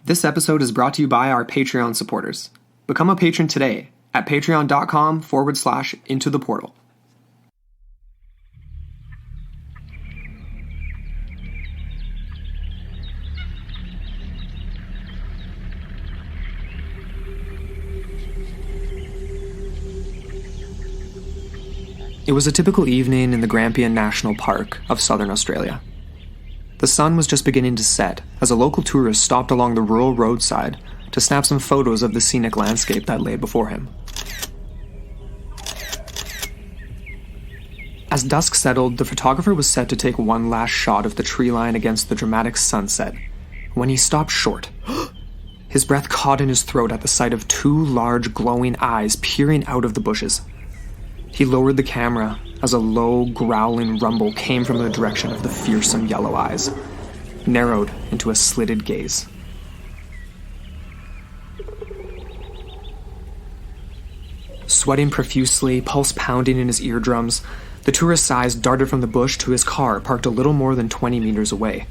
This episode is brought to you by our Patreon supporters. Become a patron today at patreon.com/into the portal. It was a typical evening in the Grampian National Park of southern Australia. The sun was just beginning to set as a local tourist stopped along the rural roadside to snap some photos of the scenic landscape that lay before him. As dusk settled, the photographer was set to take one last shot of the tree line against the dramatic sunset when he stopped short. His breath caught in his throat at the sight of two large glowing eyes peering out of the bushes. He lowered the camera as a low, growling rumble came from the direction of the fearsome yellow eyes, narrowed into a slitted gaze. Sweating profusely, pulse pounding in his eardrums, the tourist's eyes darted from the bush to his car parked a little more than 20 meters away.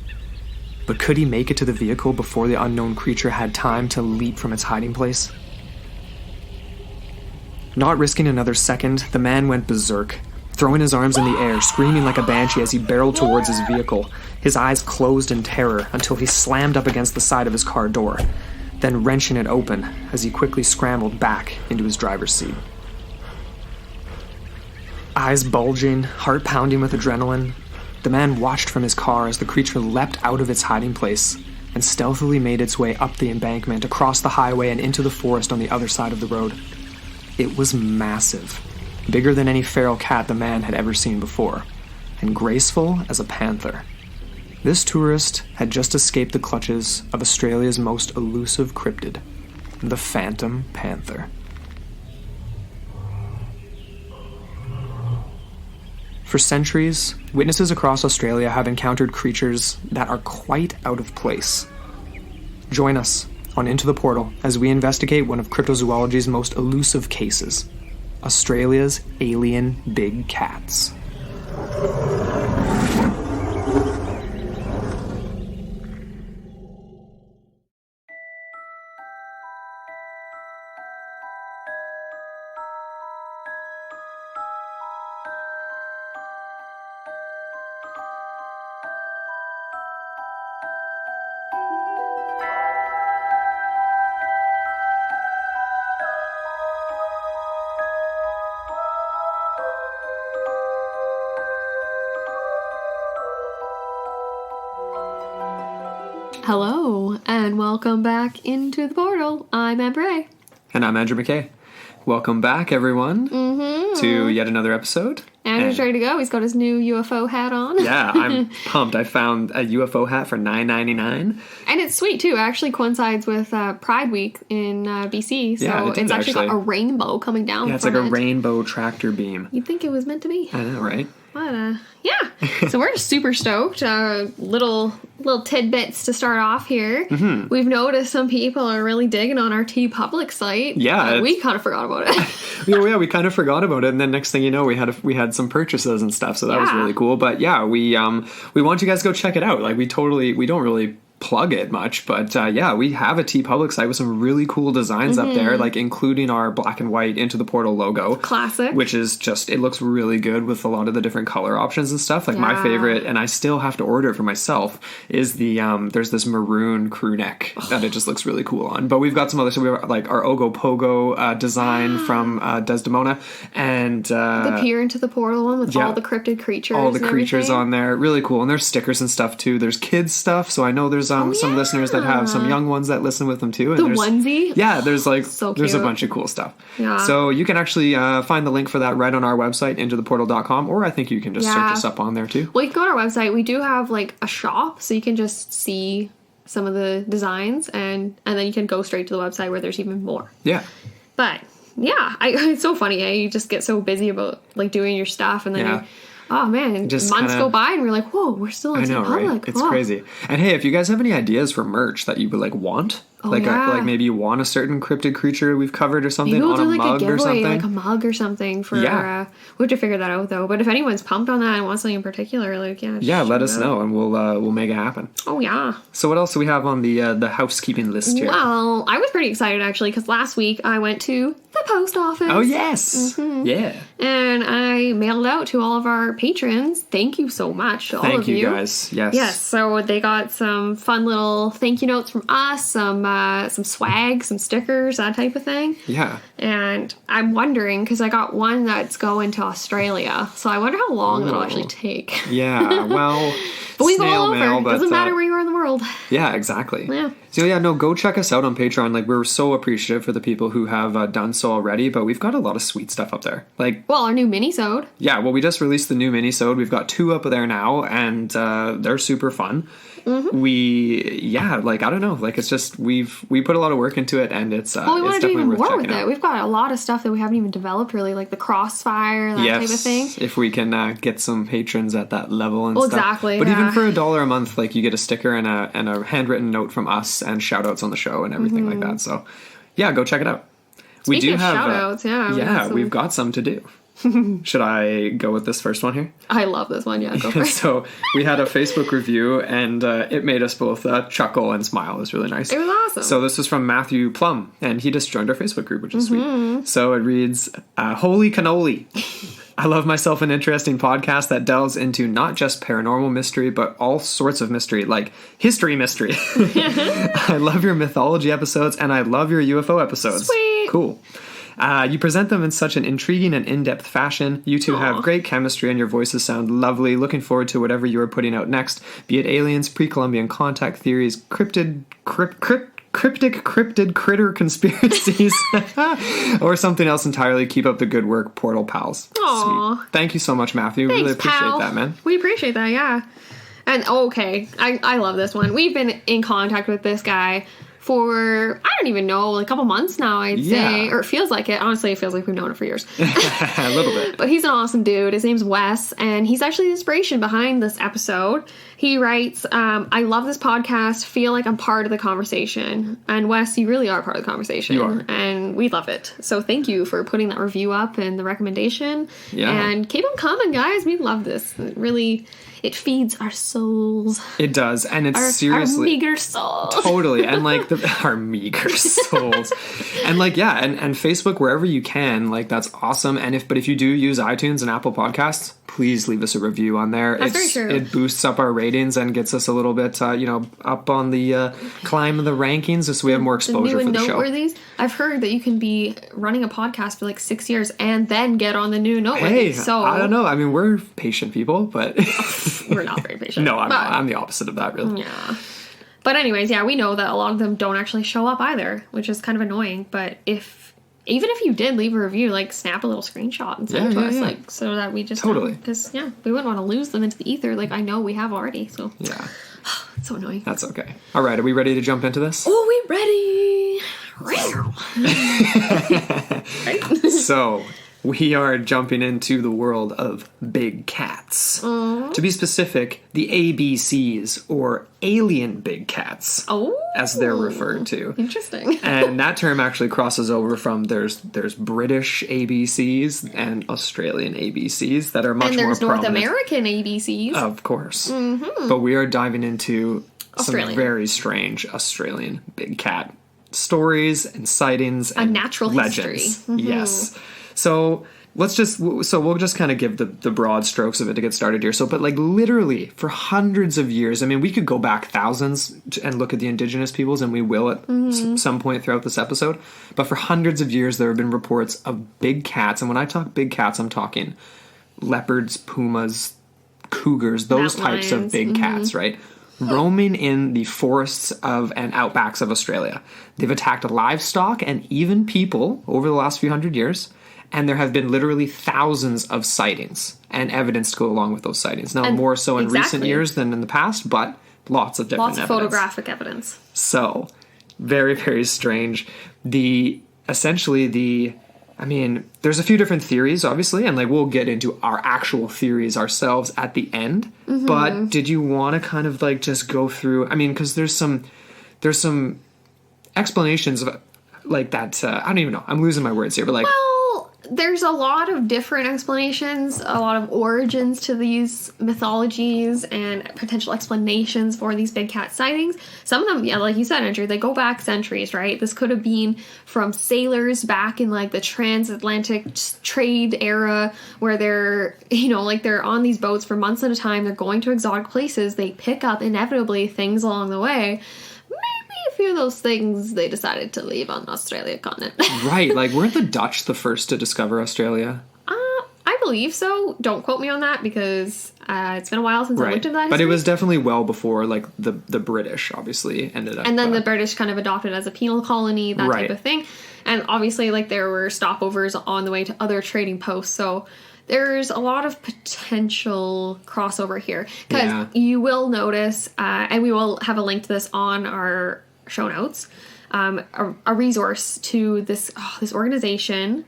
But could he make it to the vehicle before the unknown creature had time to leap from its hiding place? Not risking another second, the man went berserk, throwing his arms in the air, screaming like a banshee as he barreled towards his vehicle, his eyes closed in terror until he slammed up against the side of his car door, then wrenching it open as he quickly scrambled back into his driver's seat. Eyes bulging, heart pounding with adrenaline, the man watched from his car as the creature leapt out of its hiding place and stealthily made its way up the embankment, across the highway, and into the forest on the other side of the road. It was massive, bigger than any feral cat the man had ever seen before, and graceful as a panther. This tourist had just escaped the clutches of Australia's most elusive cryptid, the phantom panther. For centuries, witnesses across Australia have encountered creatures that are quite out of place. Join us on Into the Portal as we investigate one of cryptozoology's most elusive cases, Australia's alien big cats. Hello, and welcome back into the portal. I'm Ambre. And I'm Andrew McKay. Welcome back, everyone, to yet another episode. Andrew's ready to go. He's got his new UFO hat on. Yeah, I'm pumped. I found a UFO hat for $9.99. And it's sweet, too. It actually coincides with Pride Week in BC. So yeah, it's actually got a rainbow coming down. Yeah, it's like a rainbow tractor beam. You'd think it was meant to be. I know, right? But, yeah. So we're super stoked. Little tidbits to start off here. Mm-hmm. We've noticed some people are really digging on our TeePublic site. Yeah. We kind of forgot about it. Yeah, we kind of forgot about it. And then next thing you know, we had some purchases and stuff. So that was really cool. But yeah, we want you guys to go check it out. Like we don't really plug it much, but yeah, we have a TeePublic site with some really cool designs up there, like including our black and white Into the Portal logo. Classic. Which is just, it looks really good with a lot of the different color options and stuff. Like my favorite, and I still have to order it for myself, is the, there's this maroon crew neck that it just looks really cool on. But we've got some other, so we have like our Ogopogo design from Desdemona, and the peer into the portal one with all the cryptid creatures. All the creatures on there. Really cool. And there's stickers and stuff too. There's kids stuff, so I know there's some listeners that have some young ones that listen with them too. And the onesie? Yeah, there's like, so there's a bunch of cool stuff. Yeah. So you can actually find the link for that right on our website, intotheportal.com, or I think you can just search us up on there too. Well, you can go on our website. We do have like a shop, so you can just see some of the designs, and then you can go straight to the website where there's even more. Yeah. But yeah, it's so funny. You just get so busy about like doing your stuff, and then oh man, just months go by and we're like, whoa, we're still in TeePublic. Right? It's crazy. And hey, if you guys have any ideas for merch that you would like want, like maybe you want a certain cryptid creature we've covered or something, maybe we'll on do a like mug a giveaway, or something, like a mug or something for We have to figure that out, though. But if anyone's pumped on that and wants something in particular, like, let us know, and we'll make it happen. Oh, yeah. So what else do we have on the housekeeping list here? Well, I was pretty excited, actually, because last week I went to the post office. Oh, yes. Mm-hmm. Yeah. And I mailed out to all of our patrons. Thank you so much to all of you. Thank you, guys. Yes. Yes, so they got some fun little thank you notes from us, some swag, some stickers, that type of thing. Yeah. And I'm wondering, because I got one that's going to Australia, so I wonder how long it'll actually take. Yeah, well... But we go all over. It doesn't matter where you are in the world. Yeah, exactly. Yeah. So go check us out on Patreon. Like, we're so appreciative for the people who have done so already, but we've got a lot of sweet stuff up there. Like, well, our new mini-sode. Yeah, well, we just released the new mini-sode. We've got 2 up there now, and they're super fun. Mm-hmm. I don't know. Like, it's just, we put a lot of work into it, and it's well, we want to do even more with out. it. We've got a lot of stuff that we haven't even developed, really, like the crossfire, that type of thing. If we can get some patrons at that level and stuff. Exactly. But even for $1 a month, like, you get a sticker and a handwritten note from us and shout-outs on the show and everything like that. So, yeah, go check it out. Speaking of shout-outs, we've got some to do. Should I go with this first one here? I love this one, yeah, go for it. So we had a Facebook review, and it made us both chuckle and smile. It was really nice. It was awesome. So this was from Matthew Plum, and he just joined our Facebook group, which is sweet. So it reads, Holy cannoli. I love myself an interesting podcast that delves into not just paranormal mystery, but all sorts of mystery, like history mystery. I love your mythology episodes, and I love your UFO episodes. Sweet. Cool. You present them in such an intriguing and in-depth fashion. You two have great chemistry and your voices sound lovely. Looking forward to whatever you are putting out next, be it aliens, pre-Columbian contact theories, cryptid critter conspiracies, or something else entirely. Keep up the good work, Portal Pals. Aww. Sweet. Thank you so much, Matthew. Thanks, really appreciate pal. that, man. We appreciate that, yeah. And I love this one. We've been in contact with this guy for, I don't even know, like a couple months now, I'd say. Or it feels like it. Honestly, it feels like we've known it for years. A little bit. But he's an awesome dude. His name's Wes, and he's actually the inspiration behind this episode. He writes, I love this podcast, feel like I'm part of the conversation. And Wes, you really are part of the conversation. You are. And we love it. So thank you for putting that review up and the recommendation. Yeah. And keep them coming, guys. We love this. It feeds our souls. It does, and it's seriously... Our meager souls. Totally, and like, our meager souls. And like, yeah, and Facebook, wherever you can, like, that's awesome. And if you do use iTunes and Apple Podcasts, please leave us a review on there. That's very true. It boosts up our ratings and gets us a little bit, up on the climb of the rankings, so we have more exposure for the show. Noteworthies. I've heard that you can be running a podcast for like 6 years and then get on the new noteworthies. Hey, so I don't know. I mean, we're patient people, but we're not very patient. No, I'm the opposite of that, really. Yeah. But anyways, yeah, we know that a lot of them don't actually show up either, which is kind of annoying. But even if you did leave a review, like, snap a little screenshot and send it to us, like, so that we just totally, because we wouldn't want to lose them into the ether. Like, I know we have already. So yeah, it's so annoying. That's okay. All right, are we ready to jump into this? Oh, we ready? So we are jumping into the world of big cats. To be specific, the ABCs, or alien big cats, as they're referred to. Interesting. And that term actually crosses over from there's British ABCs and Australian ABCs that are much more prominent. And there's North American ABCs. Of course. Mm-hmm. But we are diving into some very strange Australian big cat stories and sightings and natural legends. History. Mm-hmm. Yes. So we'll just kind of give the broad strokes of it to get started here. So, but like literally for hundreds of years, I mean, we could go back thousands and look at the indigenous peoples, and we will at some point throughout this episode. But for hundreds of years, there have been reports of big cats. And when I talk big cats, I'm talking leopards, pumas, cougars, those types of big cats, right? Roaming in the forests of and outbacks of Australia. They've attacked livestock and even people over the last few hundred years. And there have been literally thousands of sightings and evidence to go along with those sightings. Now, more so in recent years than in the past, but lots of different evidence. Lots of photographic evidence. So, very, very strange. There's a few different theories, obviously, and like we'll get into our actual theories ourselves at the end. Mm-hmm. But did you want to kind of like just go through? I mean, because there's some explanations of like that. I don't even know. I'm losing my words here, but like. Well, there's a lot of different explanations, a lot of origins to these mythologies and potential explanations for these big cat sightings. Some of them, yeah, like you said, Andrew, they go back centuries, right? This could have been from sailors back in like the transatlantic trade era where they're, you know, like they're on these boats for months at a time. They're going to exotic places. They pick up inevitably things along the way. A few of those things they decided to leave on the Australia continent. Right, like weren't the Dutch the first to discover Australia? I believe so. Don't quote me on that because it's been a while since I looked into that history. But it was definitely well before like the British obviously ended up. And then the British kind of adopted as a penal colony, that type of thing. And obviously like there were stopovers on the way to other trading posts. So there's a lot of potential crossover here. Because you will notice, and we will have a link to this on our show notes, a resource to this organization,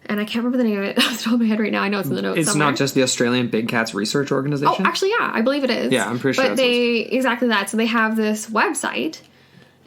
and I can't remember the name of it off the top of my head right now. I know it's in the notes. It's somewhere. Not just the Australian Big Cats Research Organization? Oh, actually, yeah, I believe it is. Yeah, I'm pretty sure. But exactly that. So they have this website,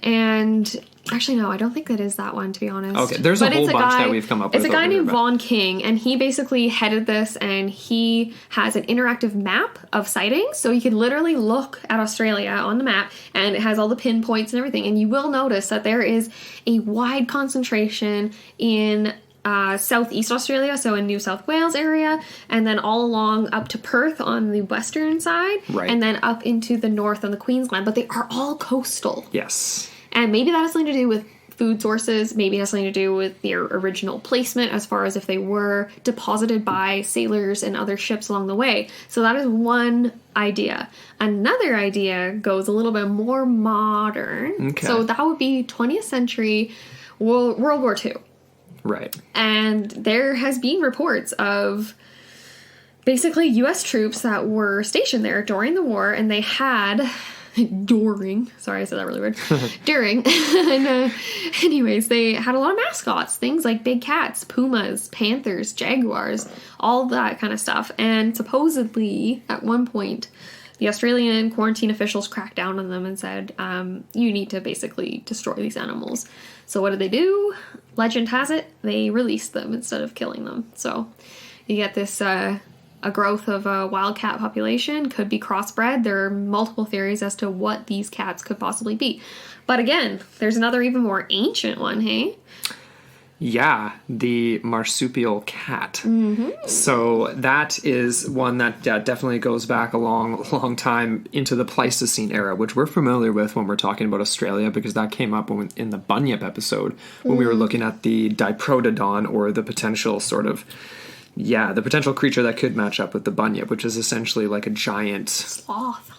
and actually, no, I don't think that is that one, to be honest. Okay, there's a whole bunch that we've come up with. It's a guy named Vaughn King, and he basically headed this, and he has an interactive map of sightings, so you can literally look at Australia on the map, and it has all the pinpoints and everything, and you will notice that there is a wide concentration in southeast Australia, so in New South Wales area, and then all along up to Perth on the western side, and then up into the north on the Queensland, but they are all coastal. Yes. And maybe that has something to do with food sources, maybe it has something to do with their original placement as far as if they were deposited by sailors and other ships along the way. So that is one idea. Another idea goes a little bit more modern. Okay. So that would be 20th century World War II. Right. And there has been reports of basically U.S. troops that were stationed there during the war, and they had... sorry I said that really weird. During. And anyways, they had a lot of mascots. Things like big cats, pumas, panthers, jaguars, all that kind of stuff. And supposedly, at one point, the Australian quarantine officials cracked down on them and said, you need to basically destroy these animals. So what did they do? Legend has it, they released them instead of killing them. So you get this... a growth of a wildcat population, could be crossbred. There are multiple theories as to what these cats could possibly be. But again, there's another even more ancient one, hey? Yeah, the marsupial cat. Mm-hmm. So that is one that definitely goes back a long time into the Pleistocene era, which we're familiar with when we're talking about Australia, because that came up in the Bunyip episode when we were looking at the Diprotodon, or the potential sort of... Yeah, the potential creature that could match up with the bunyip, which is essentially like a giant... sloth.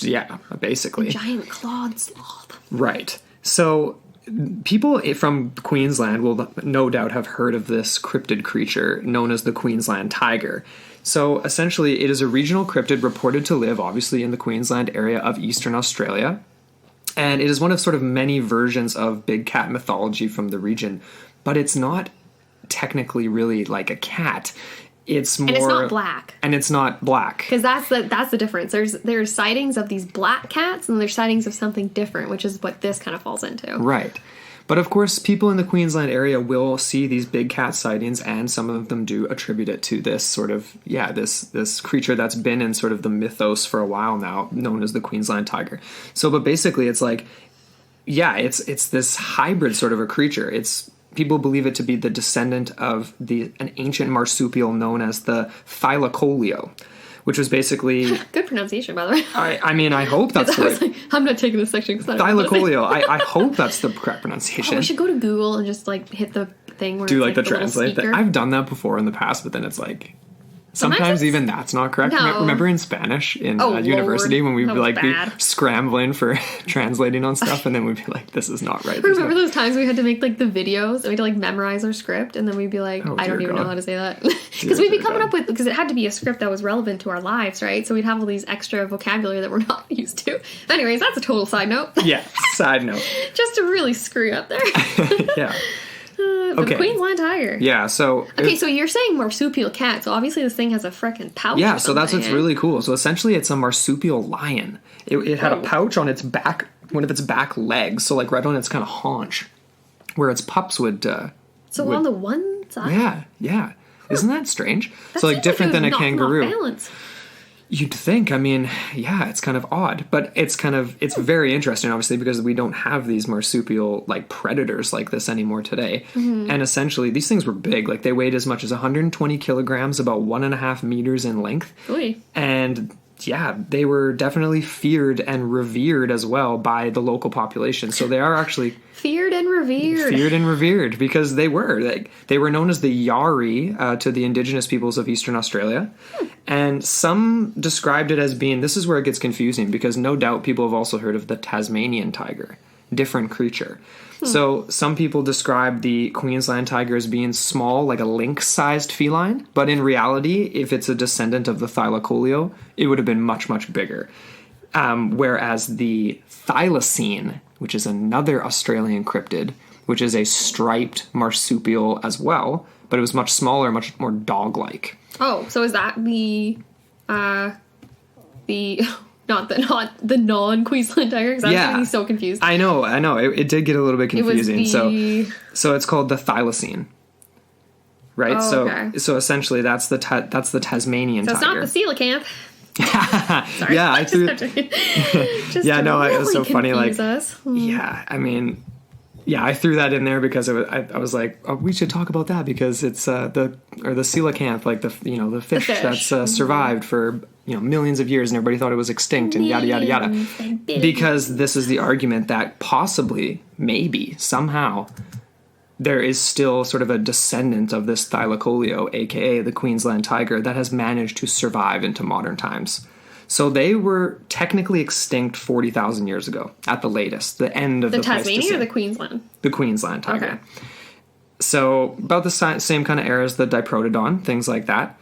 Yeah, basically. A giant clawed sloth. Right. So people from Queensland will no doubt have heard of this cryptid creature known as the Queensland tiger. So essentially it is a regional cryptid reported to live, obviously, in the Queensland area of Eastern Australia. And it is one of sort of many versions of big cat mythology from the region. But it's not... technically really like a cat. It's more, and it's not black. And it's not black. Because that's the difference. There's sightings of these black cats, and there's sightings of something different, which is what this kind of falls into. Right. But of course, people in the Queensland area will see these big cat sightings, and some of them do attribute it to this sort of, this creature that's been in sort of the mythos for a while now, known as the Queensland tiger. So, but basically it's like, it's this hybrid sort of a creature. People believe it to be the descendant of an ancient marsupial known as the Thylacoleo, which was basically... Good pronunciation, by the way. I mean, I hope that's right. Like, I'm not taking this section. Thylacoleo. I hope that's the correct pronunciation. We should go to Google and just like hit the thing where do it's like the translate thing. I've done that before in the past, but then it's like... Sometimes even that's not correct. No. Remember in Spanish in university when we'd be scrambling for translating on stuff, and then we'd be like, "This is not right." Remember those times we had to make like the videos and we had to like memorize our script, and then we'd be like, "I don't even know how to say that," because we'd be coming up with because it had to be a script that was relevant to our lives, right? So we'd have all these extra vocabulary that we're not used to. Anyways, that's a total side note. Yeah, side note. Just to really screw you up there. Yeah. The Queensland tiger. Yeah, so... Okay, so you're saying marsupial cat, so obviously this thing has a frickin' pouch. Yeah, so that's what's really cool. So essentially it's a marsupial lion. It had a pouch on its back, one of its back legs, so like right on its kind of haunch, where its pups would... on the one Yeah. Isn't that strange? So like different than a kangaroo. You'd think. I mean, yeah, it's kind of odd, but it's very interesting, obviously, because we don't have these marsupial like predators like this anymore today. Mm-hmm. And essentially, these things were big. Like they weighed as much as 120 kilograms, about 1.5 meters in length. Oy. And yeah, they were definitely feared and revered as well by the local population. So they are actually feared and revered because they were known as the Yarri to the indigenous peoples of Eastern Australia. And some described it as being, this is where it gets confusing, because no doubt people have also heard of the Tasmanian tiger, different creature. So some people describe the Queensland tiger as being small, like a lynx-sized feline, but in reality, if it's a descendant of the Thylacoleo, it would have been much, much bigger. Whereas the thylacine, which is another Australian cryptid, which is a striped marsupial as well, but it was much smaller, much more dog-like. Oh, so is that not the non-Queensland tiger? Because I was getting so confused. I know. It did get a little bit confusing. So it's called the thylacine, right? Oh, so essentially that's the Tasmanian tiger. So it's not the coelacanth. Sorry. Yeah, I threw. It was so funny. Like, us. Yeah, I mean, I threw that in there because I was like, oh, we should talk about that because it's the coelacanth, like the fish that's survived for millions of years and everybody thought it was extinct and yada yada yada. Because this is the argument that possibly, maybe, somehow, there is still sort of a descendant of this Thylacoleo, aka the Queensland tiger, that has managed to survive into modern times. So they were technically extinct 40,000 years ago, at the latest, the end of the Tasmanian or the Queensland? The Queensland tiger. Okay. So about the same kind of era as the Diprotodon, things like that.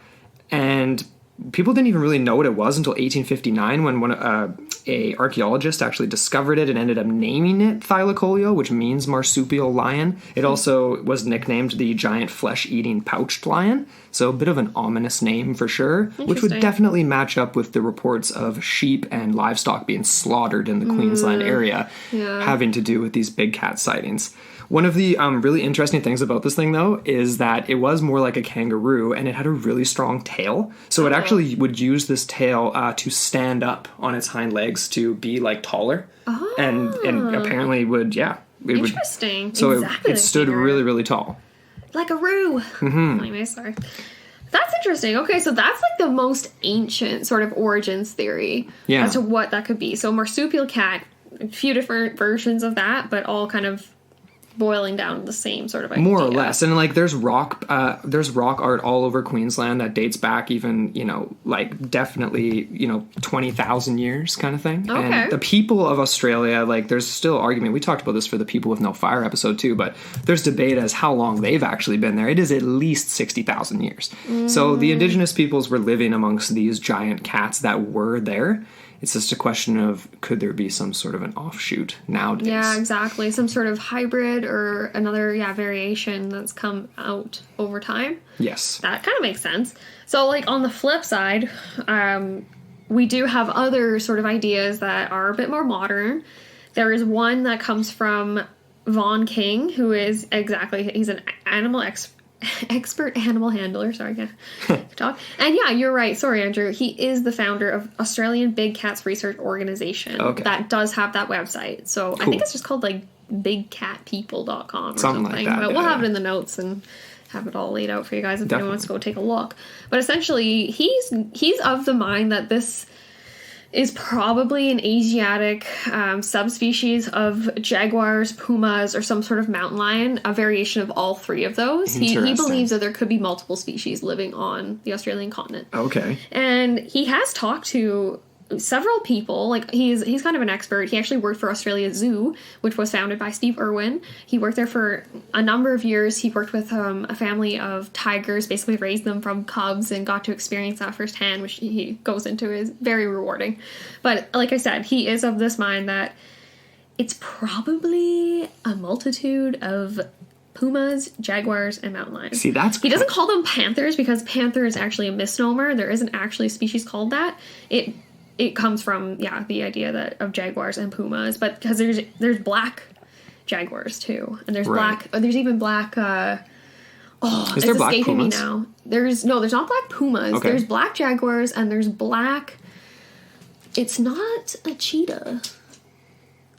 And people didn't even really know what it was until 1859 when a archaeologist actually discovered it and ended up naming it Thylacoleo, which means marsupial lion. It also was nicknamed the giant flesh-eating pouched lion, so a bit of an ominous name for sure, which would definitely match up with the reports of sheep and livestock being slaughtered in the Queensland area, having to do with these big cat sightings. One of the really interesting things about this thing, though, is that it was more like a kangaroo, and it had a really strong tail. So it actually would use this tail to stand up on its hind legs to be, like, taller. Oh. And apparently would, Interesting. So it stood really, really tall. Like a roo. Mm-hmm. Anyway, sorry. That's interesting. Okay, so that's like the most ancient sort of origins theory as to what that could be. So marsupial cat, a few different versions of that, but all kind of boiling down to the same sort of idea. More or less. And like there's rock art all over Queensland that dates back even, like definitely, 20,000 years kind of thing. Okay. And the people of Australia, like there's still argument. We talked about this for the People with No Fire episode too, but there's debate as how long they've actually been there. It is at least 60,000 years. So the indigenous peoples were living amongst these giant cats that were there. It's just a question of, could there be some sort of an offshoot nowadays? Yeah, exactly. Some sort of hybrid or another, variation that's come out over time. Yes. That kind of makes sense. So, like, on the flip side, we do have other sort of ideas that are a bit more modern. There is one that comes from Vaughn King, who is he's an expert animal handler. Sorry, I can't talk. And yeah, you're right. Sorry, Andrew. He is the founder of Australian Big Cats Research Organization. Okay. That does have that website. So cool. I think it's just called like bigcatpeople.com or something. Like that, but we'll have it in the notes and have it all laid out for you guys if anyone wants to go take a look. But essentially, he's of the mind that this is probably an Asiatic subspecies of jaguars, pumas, or some sort of mountain lion, a variation of all three of those. He believes that there could be multiple species living on the Australian continent. Okay. And he has talked to several people. Like, he's kind of an expert. He actually worked for Australia Zoo, which was founded by Steve Irwin. He worked there for a number of years. He worked with a family of tigers, basically raised them from cubs and got to experience that firsthand, which he goes into is very rewarding. But like I said, he is of this mind that it's probably a multitude of pumas, jaguars, and mountain lions. See, he doesn't call them panthers because panther is actually a misnomer. There isn't actually a species called that. It comes from, the idea of jaguars and pumas, but because there's black jaguars too, and there's there's even black Oh, is there black escaping pumas? me now. There's not black pumas. Okay. There's black jaguars and there's black. It's not a cheetah.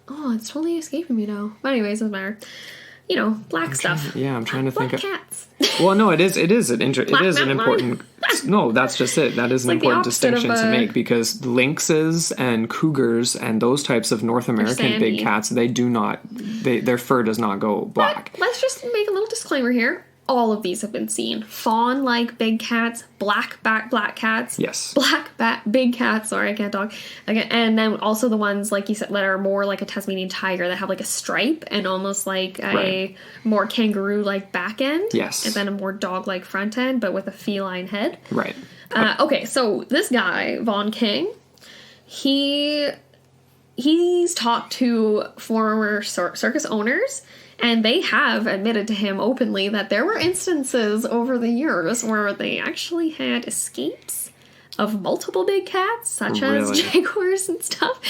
Oh, it's totally escaping me now. But anyways, doesn't matter. You know, black stuff. I'm trying to think of cats. Well, no, it is an important. No, that's just it. That is an like important distinction to make, because lynxes and cougars and those types of North American big cats, they do not. Their fur does not go black. But let's just make a little disclaimer here. All of these have been seen. Fawn-like big cats, black cats. Yes. Big cats. Sorry, I can't talk. Okay, and then also the ones, like you said, that are more like a Tasmanian tiger, that have like a stripe and almost like a more kangaroo-like back end. Yes. And then a more dog-like front end, but with a feline head. Right. Okay, so this guy, Vaughn King, he's talked to former circus owners, and they have admitted to him openly that there were instances over the years where they actually had escapes of multiple big cats, such as jaguars and stuff,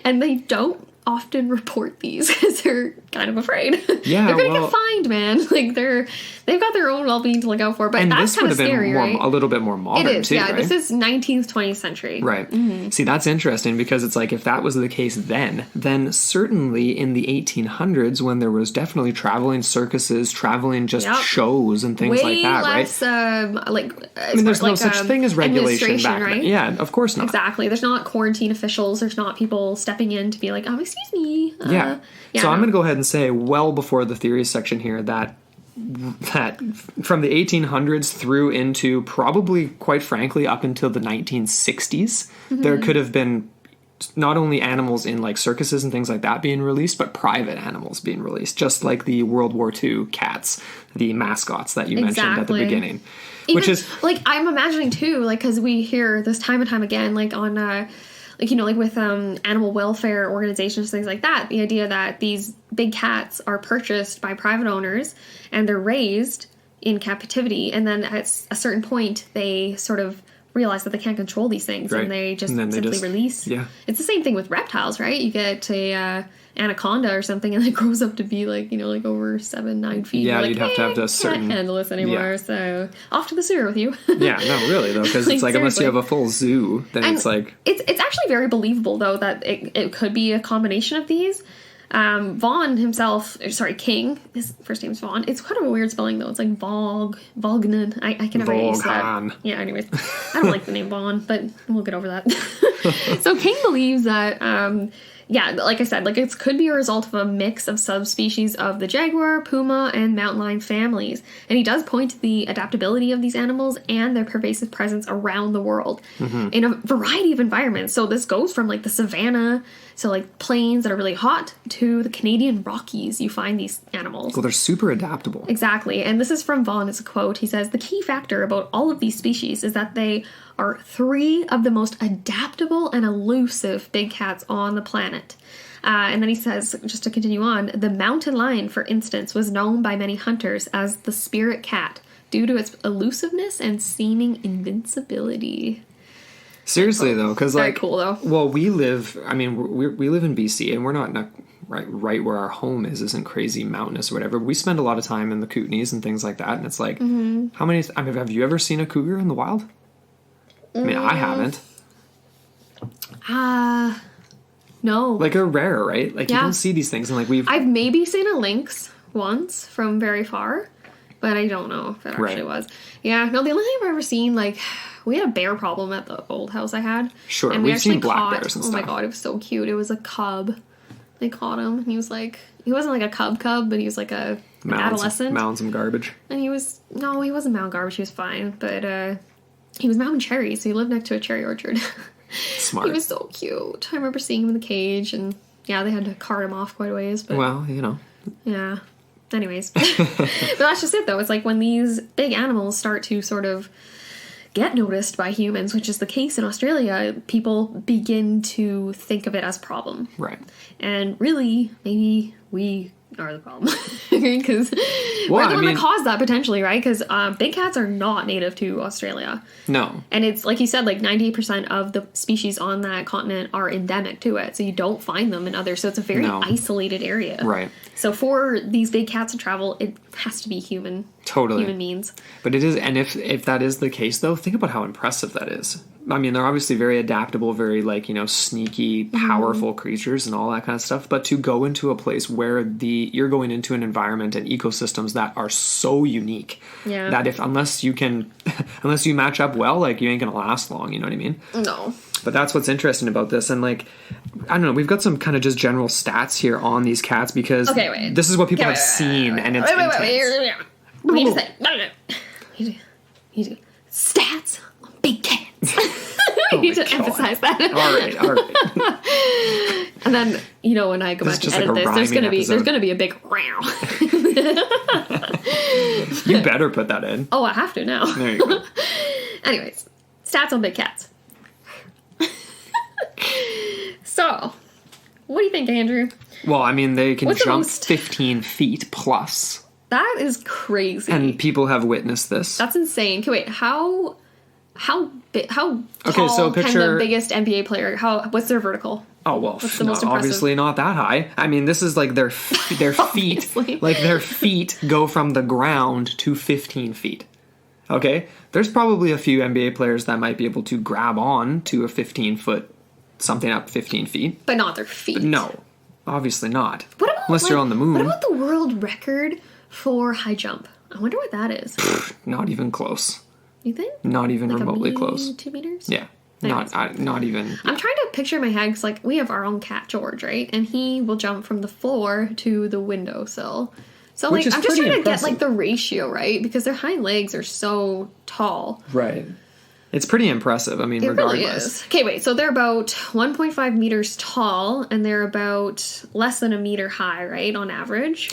and they don't often report these because they're kind of afraid. Yeah, they're gonna get fined, man. Like they've got their own well-being to look out for. But that's kind of scary, right? A little bit more modern, it is, too, yeah. right? This is 19th, 20th century, right? Mm-hmm. See, that's interesting, because it's like, if that was the case then certainly in the 1800s, when there was definitely traveling circuses, traveling just shows and things like that, less, right? I mean, there's no such thing as regulation back then. Yeah, of course not. Exactly. There's not quarantine officials. There's not people stepping in to be like, excuse me. So I'm going to go ahead and say, well before the theories section here, that from the 1800s through into probably, quite frankly, up until the 1960s, there could have been not only animals in like circuses and things like that being released, but private animals being released, just like the World War II cats, the mascots that you mentioned at the beginning. Which is like, I'm imagining too, like, because we hear this time and time again, like on like, you know, like with animal welfare organizations, things like that, the idea that these big cats are purchased by private owners and they're raised in captivity, and then at a certain point they sort of realize that they can't control these things, and they just simply release. Yeah. It's the same thing with reptiles, right? You get a anaconda or something, and it grows up to be like, you know, like over 7-9 feet. Yeah, like, you'd have to have a certain... can't handle this anymore, so off to the sewer with you. Yeah, no, really, though, because it's like, unless you have a full zoo, then it's like... It's actually very believable, though, that it could be a combination of these. Vaughn himself, King, his first name's Vaughn. It's kind of a weird spelling, though. It's like Vognan. I can never use that. Yeah, anyways. I don't like the name Vaughn, but we'll get over that. So King believes that, like I said, like it could be a result of a mix of subspecies of the jaguar, puma, and mountain lion families. And he does point to the adaptability of these animals and their pervasive presence around the world in a variety of environments. So this goes from like the savanna, so like plains that are really hot, to the Canadian Rockies. You find these animals. Well, they're super adaptable. Exactly. And this is from Vaughn. It's a quote. He says, "The key factor about all of these species is that they are 3 of the most adaptable and elusive big cats on the planet." And then he says, just to continue on, the mountain lion, for instance, was known by many hunters as the spirit cat due to its elusiveness and seeming invincibility. Seriously, though, because like... Very cool, though. Well, we live in BC, and we're not right where our home isn't crazy mountainous or whatever. We spend a lot of time in the Kootenays and things like that, and it's like, how many... I mean, have you ever seen a cougar in the wild? I mean, I haven't. No. Like, they're rare, right? Like, you don't see these things, and like I've maybe seen a lynx once from very far, but I don't know if it actually was. Yeah, no, the only thing I've ever seen, like, we had a bear problem at the old house I had. Sure, and we've seen black bears and stuff. Oh my god, it was so cute. It was a cub. They caught him, and he was like, he wasn't like a cub, but he was like an adolescent. Mounds some garbage. And he wasn't mound garbage, he was fine, but he was mountain cherries, so he lived next to a cherry orchard. Smart. He was so cute. I remember seeing him in the cage, and yeah, they had to cart him off quite a ways. But, well, you know. Yeah. Anyways. But that's just it, though. It's like when these big animals start to sort of get noticed by humans, which is the case in Australia, people begin to think of it as a problem. Right. And really, maybe we are the problem. Because we're the one that caused that potentially, right? Because big cats are not native to Australia. No. And it's, like you said, like 98% of the species on that continent are endemic to it. So you don't find them in others. So it's a very isolated area. Right. So for these big cats to travel, it has to be human. Totally. Human means. But it is, and if that is the case, though, think about how impressive that is. I mean, they're obviously very adaptable, very, like, you know, sneaky, powerful creatures and all that kind of stuff. But to go into a place where you're going into an environment and ecosystems that are so unique that unless you match up well, like, you ain't going to last long. You know what I mean? No. But that's what's interesting about this. And, like, I don't know, we've got some kind of just general stats here on these cats because this is what people have seen. And it's intense. What do you say? You do stats on big cats. I need to emphasize that. All right. And then, you know, when I go back and edit this, there's gonna be a big row. You better put that in. Oh, I have to now. There you go. Anyways, stats on big cats. So, what do you think, Andrew? Well, I mean, they can jump 15 feet plus. That is crazy. And people have witnessed this. That's insane. Okay, wait, how tall so can the biggest NBA player, what's their vertical? Oh, well, obviously not that high. I mean, this is like their feet, like their feet go from the ground to 15 feet. Okay? There's probably a few NBA players that might be able to grab on to a 15-foot, something up 15 feet. But not their feet. But no, obviously not. What about, unless you're on the moon. What about the world record for high jump? I wonder what that is. Not even close. You think? Not even like remotely close. 2 meters? Yeah. Not even. Yeah. I'm trying to picture in my head because, like, we have our own cat, George, right? And he will jump from the floor to the windowsill. So, like, I'm just trying to get, like, the ratio, right? Because their hind legs are so tall. Right. It's pretty impressive. I mean, regardless. It really is. Okay, wait. So they're about 1.5 meters tall, and they're about less than a meter high, right, on average?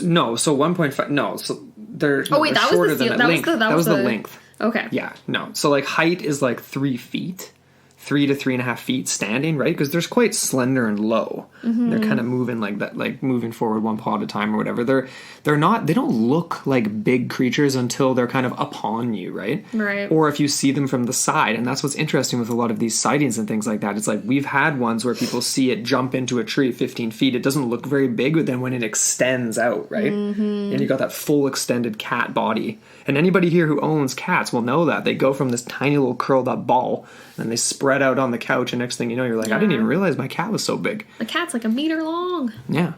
No, so 1.5. No, so they're that shorter was the than length. That was the length. Okay. Yeah, no. So, like, height is like 3 feet. 3 to 3.5 feet standing, right? Because they're quite slender and low. Mm-hmm. They're kind of moving like that, like moving forward one paw at a time or whatever. They don't look like big creatures until they're kind of upon you, right? Right. Or if you see them from the side. And that's what's interesting with a lot of these sightings and things like that. It's like we've had ones where people see it jump into a tree 15 feet. It doesn't look very big, but then when it extends out, right? Mm-hmm. And you got that full extended cat body. And anybody here who owns cats will know that. They go from this tiny little curled up ball and they spread out on the couch, and next thing you know, you're like, I didn't even realize my cat was so big. The cat's like a meter long. Yeah.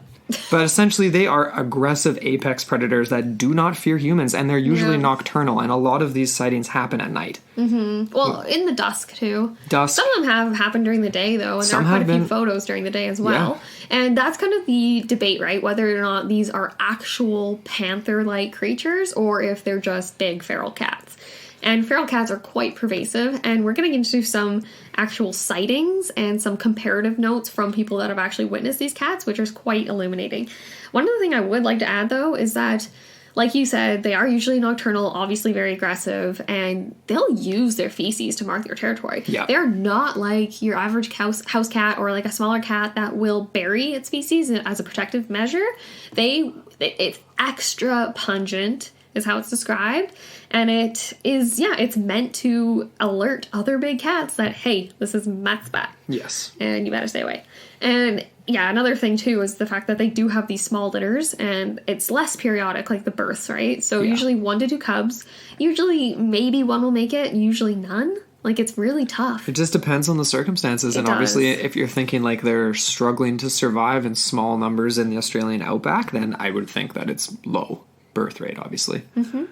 But essentially, they are aggressive apex predators that do not fear humans, and they're usually nocturnal, and a lot of these sightings happen at night. Mm-hmm. Well, in the dusk, too. Dusk. Some of them have happened during the day, though, and there are quite a few photos during the day as well. Yeah. And that's kind of the debate, right? Whether or not these are actual panther-like creatures, or if they're just big feral cats. And feral cats are quite pervasive, and we're getting into some actual sightings and some comparative notes from people that have actually witnessed these cats, which is quite illuminating. One other thing I would like to add, though, is that, like you said, they are usually nocturnal, obviously very aggressive, and they'll use their feces to mark their territory. Yeah. They're not like your average house cat or like a smaller cat that will bury its feces as a protective measure. It's extra pungent, is how it's described. And it's meant to alert other big cats that, hey, this is my spot. Yes. And you better stay away. And yeah, another thing too is the fact that they do have these small litters, and it's less periodic, like the births, right? So usually 1 to 2 cubs. Usually maybe one will make it, usually none. Like, it's really tough. It just depends on the circumstances. And obviously, if you're thinking like they're struggling to survive in small numbers in the Australian outback, then I would think that it's low birth rate, obviously. Mm-hmm.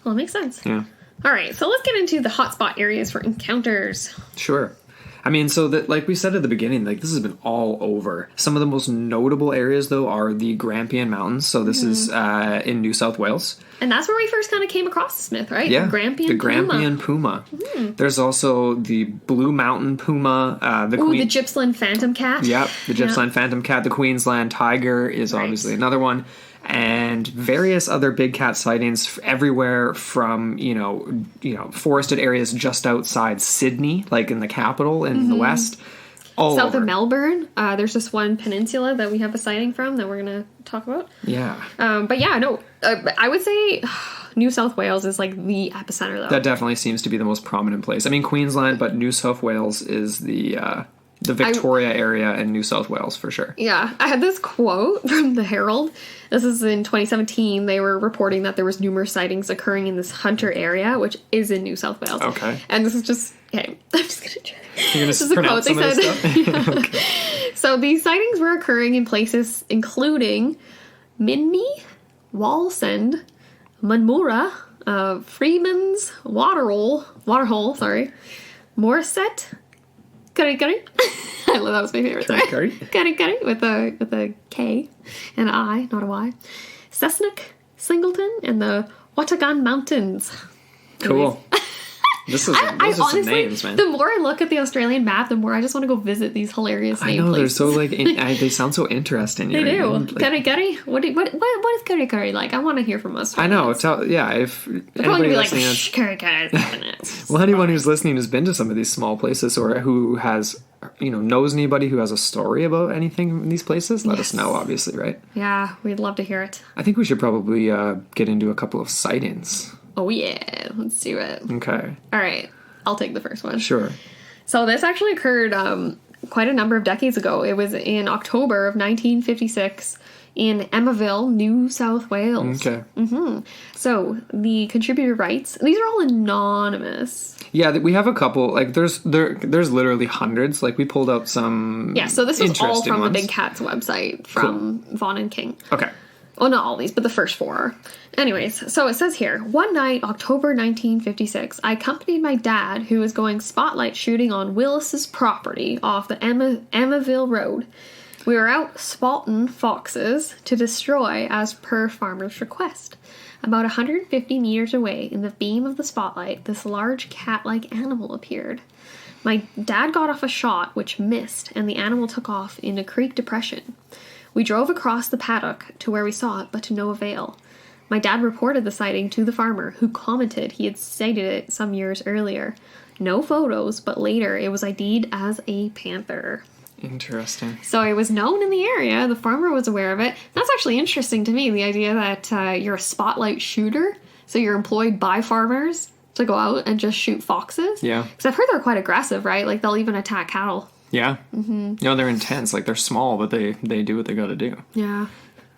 Well, it makes sense. Yeah. All right, so let's get into the hotspot areas for encounters. Sure. I mean, so that, like we said at the beginning, like, this has been all over. Some of the most notable areas, though, are the Grampian Mountains. So this is in New South Wales. And that's where we first kind of came across this myth, right? Yeah, the Grampian puma. Mm. There's also the Blue Mountain puma. The Gippsland phantom cat. Yep, the Gippsland phantom cat. The Queensland tiger is obviously another one. And various other big cat sightings everywhere from, forested areas just outside Sydney, like in the capital in the west, South of Melbourne, there's this one peninsula that we have a sighting from that we're going to talk about. Yeah. But yeah, no, I would say New South Wales is like the epicenter, though. That definitely seems to be the most prominent place. I mean, Queensland, but New South Wales is the Victoria area and New South Wales for sure. Yeah. I had this quote from the Herald. This is in 2017. They were reporting that there was numerous sightings occurring in this Hunter area, which is in New South Wales. Okay. And this is just, okay, I'm just going to try. You're going to pronounce some of this stuff? Yeah. Okay. So these sightings were occurring in places including Minmi, Wallsend, Munmurra, Freeman's, Waterhole, Morisset, Curry. I love that was my favorite. Curry with a K and an I, not a Y. Cessnock, Singleton, and the Watagan Mountains. Cool. Those are honestly, some names, man. The more I look at the Australian map, the more I just want to go visit these hilarious named places. They're so like they sound so interesting. They do. Like, Curry. What is Curry like? I want to hear from us. I know. If anybody be listening, like, Curry. Well, anyone who's listening has been to some of these small places, or who has knows anybody who has a story about anything in these places, let us know. Obviously, right? Yeah, we'd love to hear it. I think we should probably get into a couple of sightings. Oh, yeah. Let's do it. Okay. All right. I'll take the first one. Sure. So this actually occurred quite a number of decades ago. It was in October of 1956 in Emmaville, New South Wales. Okay. Mm-hmm. So the contributor writes, these are all anonymous. Yeah, we have a couple. Like there's literally hundreds. Like we pulled up some. Yeah, so this was all from ones. the Big Cats website from Vaughan and King. Okay. Well, not all these, but the first four. Anyways, so it says here, one night, October 1956, I accompanied my dad, who was going spotlight shooting on Willis's property off the Emmaville Road. We were out spotting foxes to destroy as per farmer's request. About 150 meters away, in the beam of the spotlight, this large cat-like animal appeared. My dad got off a shot, which missed, and the animal took off in a creek depression. We drove across the paddock to where we saw it, but to no avail. My dad reported the sighting to the farmer, who commented he had sighted it some years earlier. No photos, but later it was ID'd as a panther. Interesting. So it was known in the area. The farmer was aware of it. That's actually interesting to me, the idea that you're a spotlight shooter, so you're employed by farmers to go out and just shoot foxes. Yeah. Because I've heard they're quite aggressive, right? Like they'll even attack cattle. Yeah. Mm-hmm. They're intense. Like they're small, but they do what they got to do. Yeah.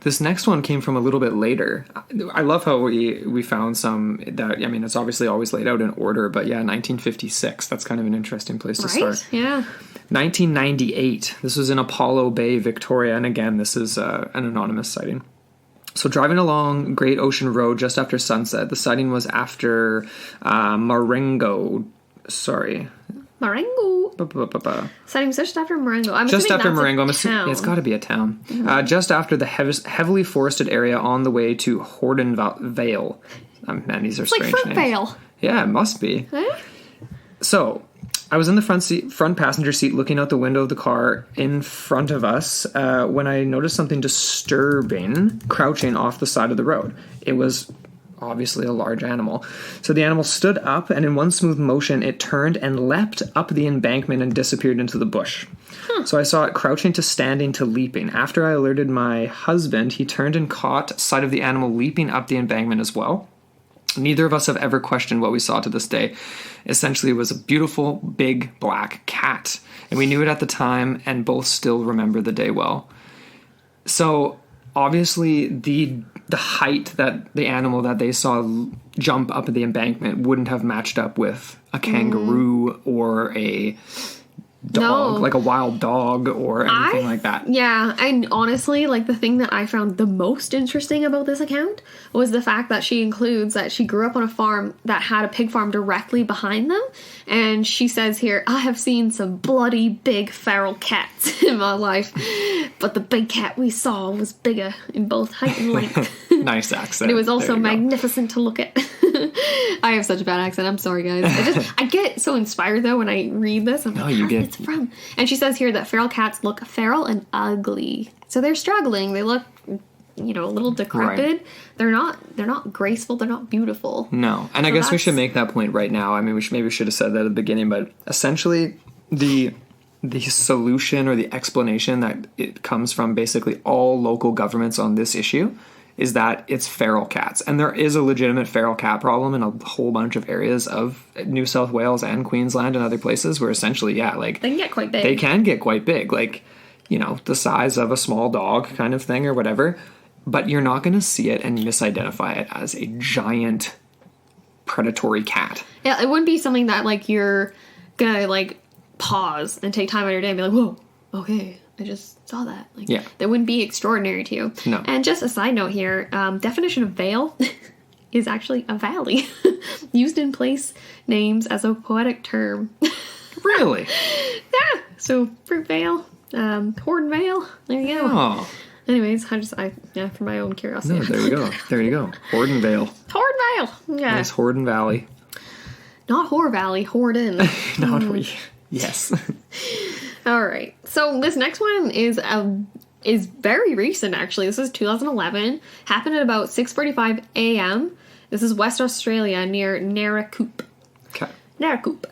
This next one came from a little bit later. I love how we found some that, I mean, it's obviously always laid out in order, but yeah, 1956. That's kind of an interesting place to start. Yeah. 1998. This was in Apollo Bay, Victoria. And again, this is an anonymous sighting. So driving along Great Ocean Road just after sunset, the sighting was after Marengo. Sighting just after Marengo. I'm just after Marengo. I'm assuming it's got to be a town. Mm-hmm. Just after the heavily forested area on the way to Horden Vale. Man, these are it's strange like names. Vale. Yeah, it must be. So I was in the front passenger seat looking out the window of the car in front of us when I noticed something disturbing crouching off the side of the road. It was obviously a large animal. So the animal stood up, and in one smooth motion, it turned and leapt up the embankment and disappeared into the bush. So I saw it crouching to standing to leaping. After I alerted my husband, he turned and caught sight of the animal leaping up the embankment as well. Neither of us have ever questioned what we saw to this day. Essentially, it was a beautiful, big, black cat. And we knew it at the time, and both still remember the day well. So obviously, the height that the animal that they saw jump up the embankment wouldn't have matched up with a kangaroo or a dog, like a wild dog or anything like that. Yeah, and honestly, like the thing that I found the most interesting about this account was the fact that she includes that she grew up on a farm that had a pig farm directly behind them, and she says here, I have seen some bloody big feral cats in my life, but the big cat we saw was bigger in both height and length. Nice accent. And it was also magnificent to look at. I have such a bad accent. I'm sorry, guys. I get so inspired, though, when I read this. I'm like, it's from. And she says here that feral cats look feral and ugly. So they're struggling. They look, a little decrepit. Right. They're not graceful. They're not beautiful. No. And so I guess we should make that point right now. I mean, we should have said that at the beginning, but essentially the the solution or the explanation that it comes from basically all local governments on this issue is that it's feral cats. And there is a legitimate feral cat problem in a whole bunch of areas of New South Wales and Queensland and other places where essentially, they can get quite big. They can get quite big, like, the size of a small dog kind of thing or whatever. But you're not going to see it and misidentify it as a giant predatory cat. Yeah, it wouldn't be something that, like, you're going to, like, pause and take time out of your day and be like, whoa, okay, I just saw that. Like, that wouldn't be extraordinary to you. No. And just a side note here, definition of vale is actually a valley used in place names as a poetic term. Really? Yeah. So fruit vale, Horton Vale. There you go. Oh. Anyways, for my own curiosity. No, there you go. Horton Vale. Horton Vale. Yeah. Nice Horton Valley. Not Whore Valley, Horton. Yes. All right. So this next one is very recent, actually. This is 2011. Happened at about 6:45 a.m. This is West Australia near Naracoop. Okay. Naracoop.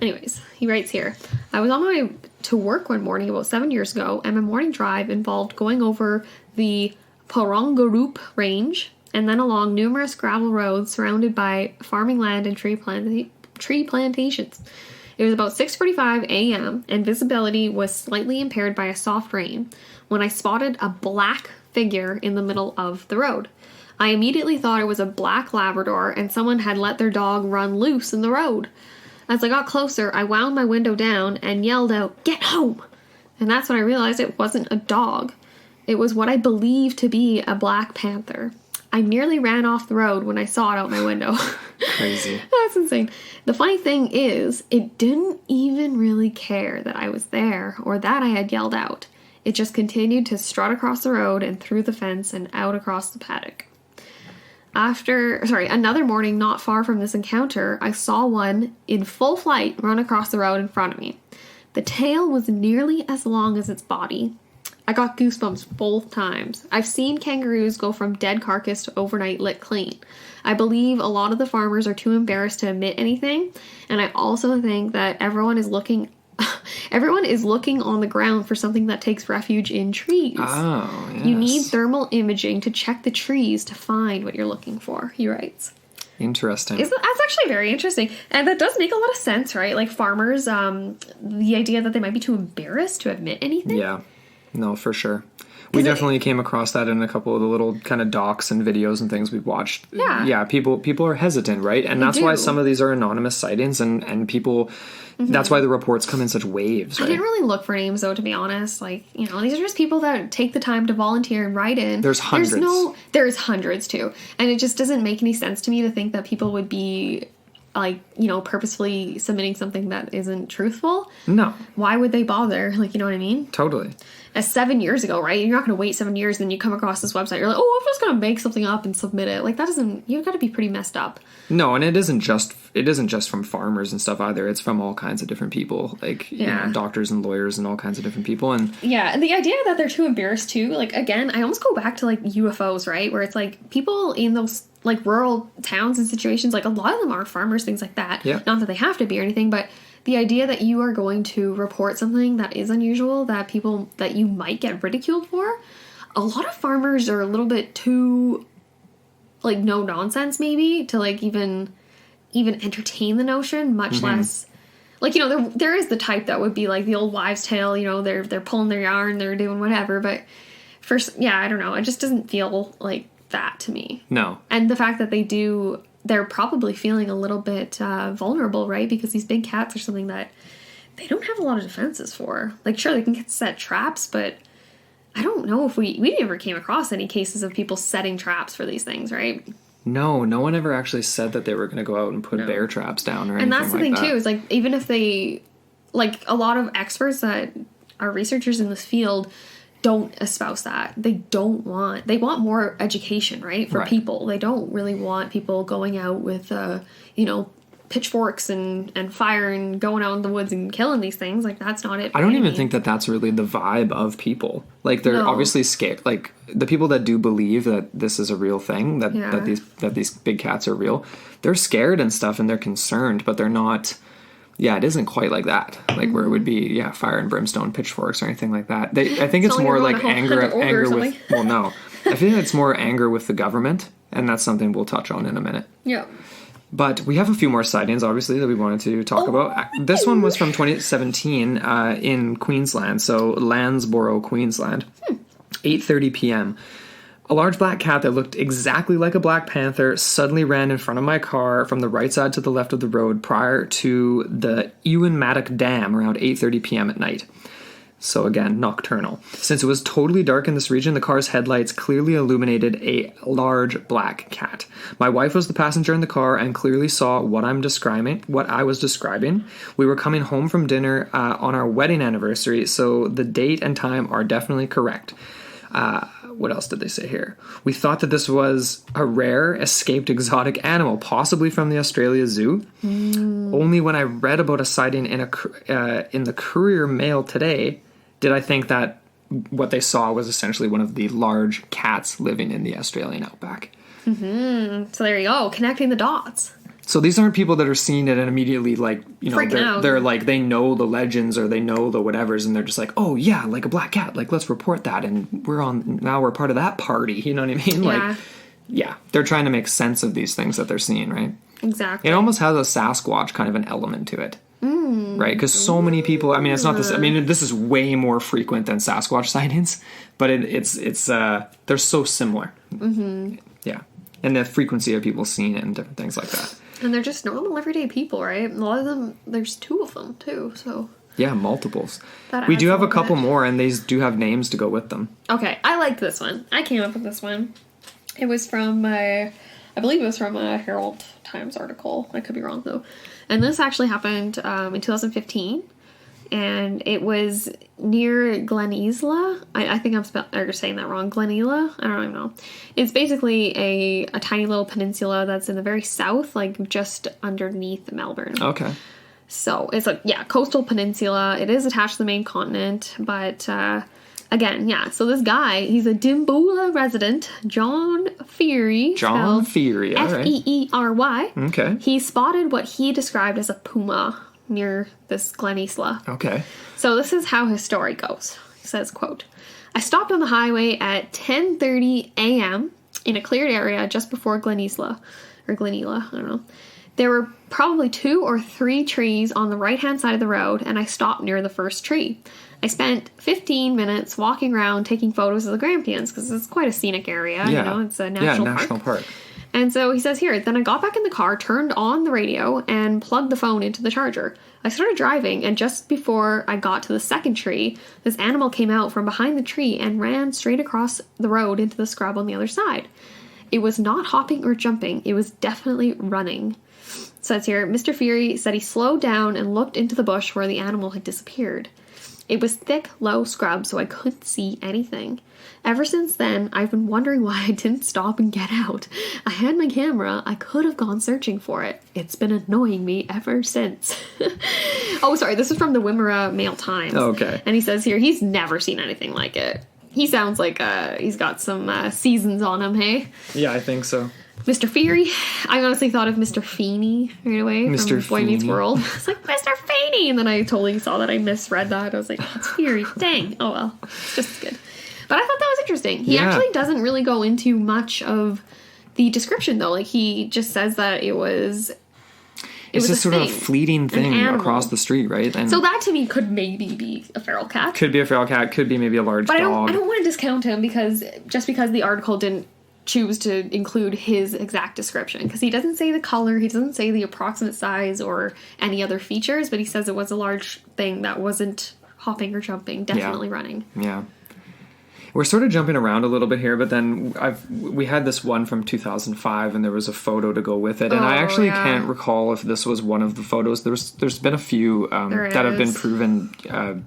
Anyways, he writes here, I was on my way to work one morning about 7 years ago, and my morning drive involved going over the Porongaroop Range and then along numerous gravel roads surrounded by farming land and tree plantations. It was about 6:45 a.m. and visibility was slightly impaired by a soft rain when I spotted a black figure in the middle of the road. I immediately thought it was a black Labrador and someone had let their dog run loose in the road. As I got closer, I wound my window down and yelled out, "Get home!" And that's when I realized it wasn't a dog. It was what I believed to be a black panther. I nearly ran off the road when I saw it out my window. Crazy. That's insane. The funny thing is, it didn't even really care that I was there or that I had yelled out. It just continued to strut across the road and through the fence and out across the paddock. Another morning not far from this encounter, I saw one in full flight run across the road in front of me. The tail was nearly as long as its body. I got goosebumps both times. I've seen kangaroos go from dead carcass to overnight licked clean. I believe a lot of the farmers are too embarrassed to admit anything, and I also think that everyone is looking on the ground for something that takes refuge in trees. Oh, yes. You need thermal imaging to check the trees to find what you're looking for, he writes. Interesting. That's actually very interesting. And that does make a lot of sense, right? Like farmers, the idea that they might be too embarrassed to admit anything. Yeah. No, for sure. We definitely came across that in a couple of the little kind of docs and videos and things we've watched. Yeah. Yeah, people are hesitant, right? And that's why some of these are anonymous sightings and people... Mm-hmm. That's why the reports come in such waves, right? I didn't really look for names, though, to be honest. Like, these are just people that take the time to volunteer and write in. There's hundreds. There's hundreds, too. And it just doesn't make any sense to me to think that people would be... like, purposefully submitting something that isn't truthful. No. Why would they bother? Like, you know what I mean? Totally. As 7 years ago, right? You're not going to wait 7 years and then you come across this website. You're like, oh, I'm just going to make something up and submit it. Like, that doesn't... You've got to be pretty messed up. No, and it isn't just from farmers and stuff either. It's from all kinds of different people. Like, doctors and lawyers and all kinds of different people. And and the idea that they're too embarrassed too, like, again, I almost go back to, like, UFOs, right? Where it's like, people in those... like rural towns and situations, like a lot of them are farmers, things like that. Yeah. Not that they have to be or anything, but the idea that you are going to report something that is unusual, that you might get ridiculed for, a lot of farmers are a little bit too, like, no nonsense maybe to, like, even entertain the notion, much less, like, there is the type that would be like the old wives' tale, they're pulling their yarn, they're doing whatever, but I don't know, it just doesn't feel like that to me. No. And the fact that they're probably feeling a little bit vulnerable, right? Because these big cats are something that they don't have a lot of defenses for. Like, sure, they can set traps, but I don't know if we never came across any cases of people setting traps for these things, right? No one ever actually said that they were going to go out and put bear traps down or anything like that. And that's the thing, too, is, like, even if they, like, a lot of experts that are researchers in this field don't espouse that. They want more education, right, for people. They don't really want people going out with, pitchforks and fire and going out in the woods and killing these things. Like, that's not it. I don't even think that that's really the vibe of people. Like, they're obviously scared. Like, the people that do believe that this is a real thing, that these big cats are real, they're scared and stuff and they're concerned, but they're not... Yeah, it isn't quite like that. Like where it would be, fire and brimstone, pitchforks, or anything like that. I think it's more like anger with. Well, no, I think it's more anger with the government, and that's something we'll touch on in a minute. Yeah. But we have a few more sightings, obviously, that we wanted to talk about. This one was from 2017 in Queensland, so Landsborough, Queensland. 8:30 p.m. A large black cat that looked exactly like a black panther suddenly ran in front of my car from the right side to the left of the road prior to the Ewan-Maddock Dam around 8:30 p.m. at night. So again, nocturnal. Since it was totally dark in this region, the car's headlights clearly illuminated a large black cat. My wife was the passenger in the car and clearly saw what I was describing. We were coming home from dinner on our wedding anniversary, so the date and time are definitely correct. What else did they say here? We thought that this was a rare, escaped exotic animal, possibly from the Australia Zoo. Only when I read about a sighting in the Courier Mail today did I think that what they saw was essentially one of the large cats living in the Australian outback. Mm-hmm. So there you go, connecting the dots. So these aren't people that are seeing it and immediately they're like, they know the legends or they know the whatevers and they're just like, oh yeah, like a black cat, like let's report that and we're part of that party, you know what I mean? Yeah. Like, they're trying to make sense of these things that they're seeing, right? Exactly. It almost has a Sasquatch kind of an element to it. Right? Because so many people, I mean, it's not this, I mean, this is way more frequent than Sasquatch sightings, but it's they're so similar. Mm-hmm. Yeah. And the frequency of people seeing it and different things like that. And they're just normal everyday people, right? A lot of them, there's 2 of them too, so. Yeah, multiples. We do have a couple more, and these do have names to go with them. Okay, I liked this one. I came up with this one. It was from, I believe it was from a Herald Times article. I could be wrong, though. And this actually happened in 2015. And it was near Glen Isla. I think I'm saying that wrong. Glen Isla? I don't even know. It's basically a tiny little peninsula that's in the very south, like just underneath Melbourne. Okay. So it's coastal peninsula. It is attached to the main continent, but again, so this guy, he's a Dimboola resident, John Feary. John Feary, all right. Feery. Okay. He spotted what he described as a puma near this Glen Isla. Okay. So this is how his story goes. He says, quote, I stopped on the highway at 10:30 a.m. in a cleared area just before Glen Isla, I don't know. There were probably 2 or 3 trees on the right-hand side of the road, and I stopped near the first tree. I spent 15 minutes walking around taking photos of the Grampians, because it's quite a scenic area, it's a national park. And so he says here, then I got back in the car, turned on the radio, and plugged the phone into the charger. I started driving, and just before I got to the second tree, this animal came out from behind the tree and ran straight across the road into the scrub on the other side. It was not hopping or jumping. It was definitely running. It says here, Mr. Feary said he slowed down and looked into the bush where the animal had disappeared. It was thick, low scrub, so I couldn't see anything. Ever since then, I've been wondering why I didn't stop and get out. I had my camera. I could have gone searching for it. It's been annoying me ever since. Oh, sorry. This is from the Wimmera Mail Times. Okay. And he says here, he's never seen anything like it. He sounds like he's got some seasons on him, hey? Yeah, I think so. Mr. Feary. I honestly thought of Mr. Feeney right away Mr. from Boy Meets World. It's like, Mr. Feeney! And then I totally saw that I misread that. I was like, oh, it's Feary. Dang. Oh, well. It's just as good. But I thought that was interesting. He actually doesn't really go into much of the description, though. Like, he just says that it was... It's just sort of a fleeting thing across the street, right? And so that to me could maybe be a feral cat. Could be a feral cat. Could be maybe a large dog. I don't want to discount him because the article didn't choose to include his exact description. Because he doesn't say the color, he doesn't say the approximate size or any other features, but he says it was a large thing that wasn't hopping or jumping, definitely running. Yeah. We're sort of jumping around a little bit here, but then we had this one from 2005, and there was a photo to go with it. And I actually can't recall if this was one of the photos. There's been a few that have been proven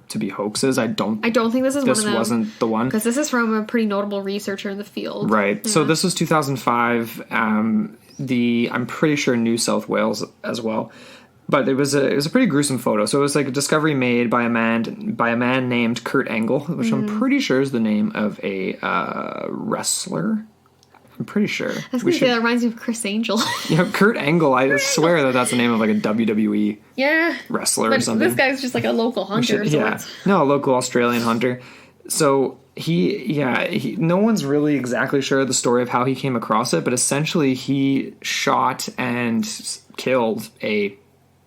to be hoexes. I don't think this is one of them. This wasn't the one, because this is from a pretty notable researcher in the field. Right. Yeah. So this was 2005. I'm pretty sure New South Wales as well. But it was a pretty gruesome photo. So it was like a discovery made by a man named Kurt Engel, which I'm pretty sure is the name of a wrestler. I'm pretty sure. I was going to say, that reminds me of Chris Angel. Yeah, Kurt Angle. I swear that's the name of like a WWE wrestler or something. This guy's just like a local hunter. No, a local Australian hunter. So no one's really exactly sure of the story of how he came across it, but essentially he shot and killed a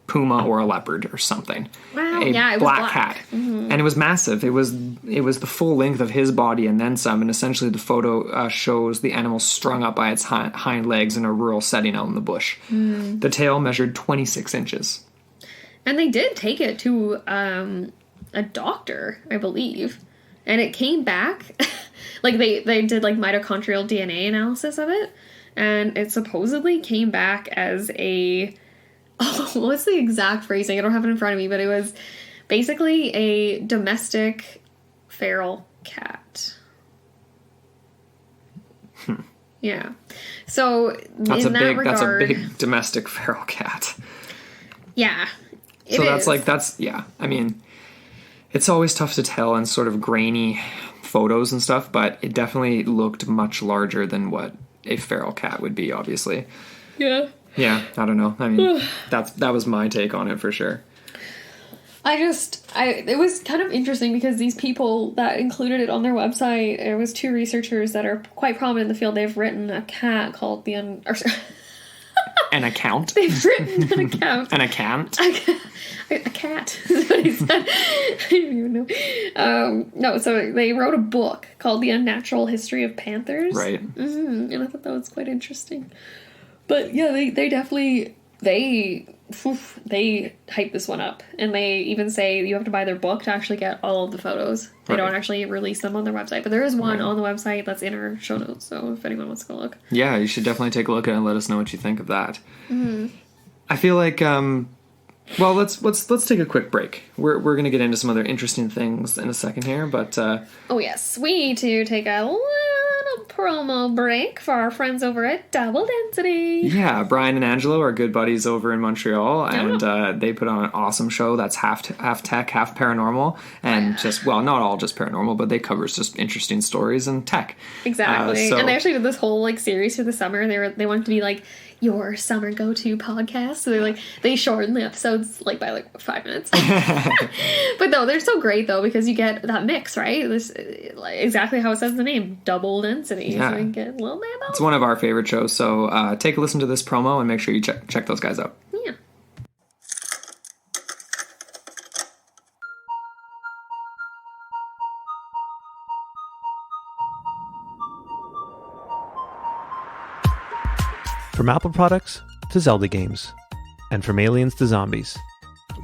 puma or a leopard or something. Wow. It was black cat. Mm-hmm. And it was massive. It was the full length of his body and then some, and essentially the photo shows the animal strung up by its hind legs in a rural setting out in the bush. Mm. The tail measured 26 inches. And they did take it to a doctor, I believe. And it came back, like they did like mitochondrial DNA analysis of it, and it supposedly came back as what's the exact phrasing? I don't have it in front of me, but it was basically a domestic feral cat. Yeah. So that's a big domestic feral cat. Yeah. So I mean, it's always tough to tell in sort of grainy photos and stuff, but it definitely looked much larger than what a feral cat would be, obviously. Yeah. Yeah, I don't know. I mean, that was my take on it for sure. It was kind of interesting because these people that included it on their website, it was two researchers that are quite prominent in the field. They've written a cat called an account. They've written an account. An account. A cat is what he said. I don't even know. No, so they wrote a book called The Unnatural History of Panthers. Right. Mm-hmm. And I thought that was quite interesting. But yeah, they definitely, they hype this one up. And they even say you have to buy their book to actually get all of the photos. They don't actually release them on their website. But there is one on the website that's in our show notes. So if anyone wants to go look. Yeah, you should definitely take a look at it and let us know what you think of that. Mm-hmm. I feel like, well, let's take a quick break. We're going to get into some other interesting things in a second here, but... oh, yes. We need to take a little promo break for our friends over at Double Density. Yeah, Brian and Angelo are good buddies over in Montreal, and they put on an awesome show that's half tech, half paranormal, and not all just paranormal, but they cover just interesting stories and tech. Exactly. And they actually did this whole series for the summer. They wanted to be your summer go-to podcast. So they shorten the episodes by 5 minutes. But no, they're so great though, because you get that mix, right? This exactly how it says in the name, double density. Yeah. So you get a little bit of both. It's one of our favorite shows. So take a listen to this promo and make sure you check those guys out. Yeah. From Apple products to Zelda games, and from aliens to zombies,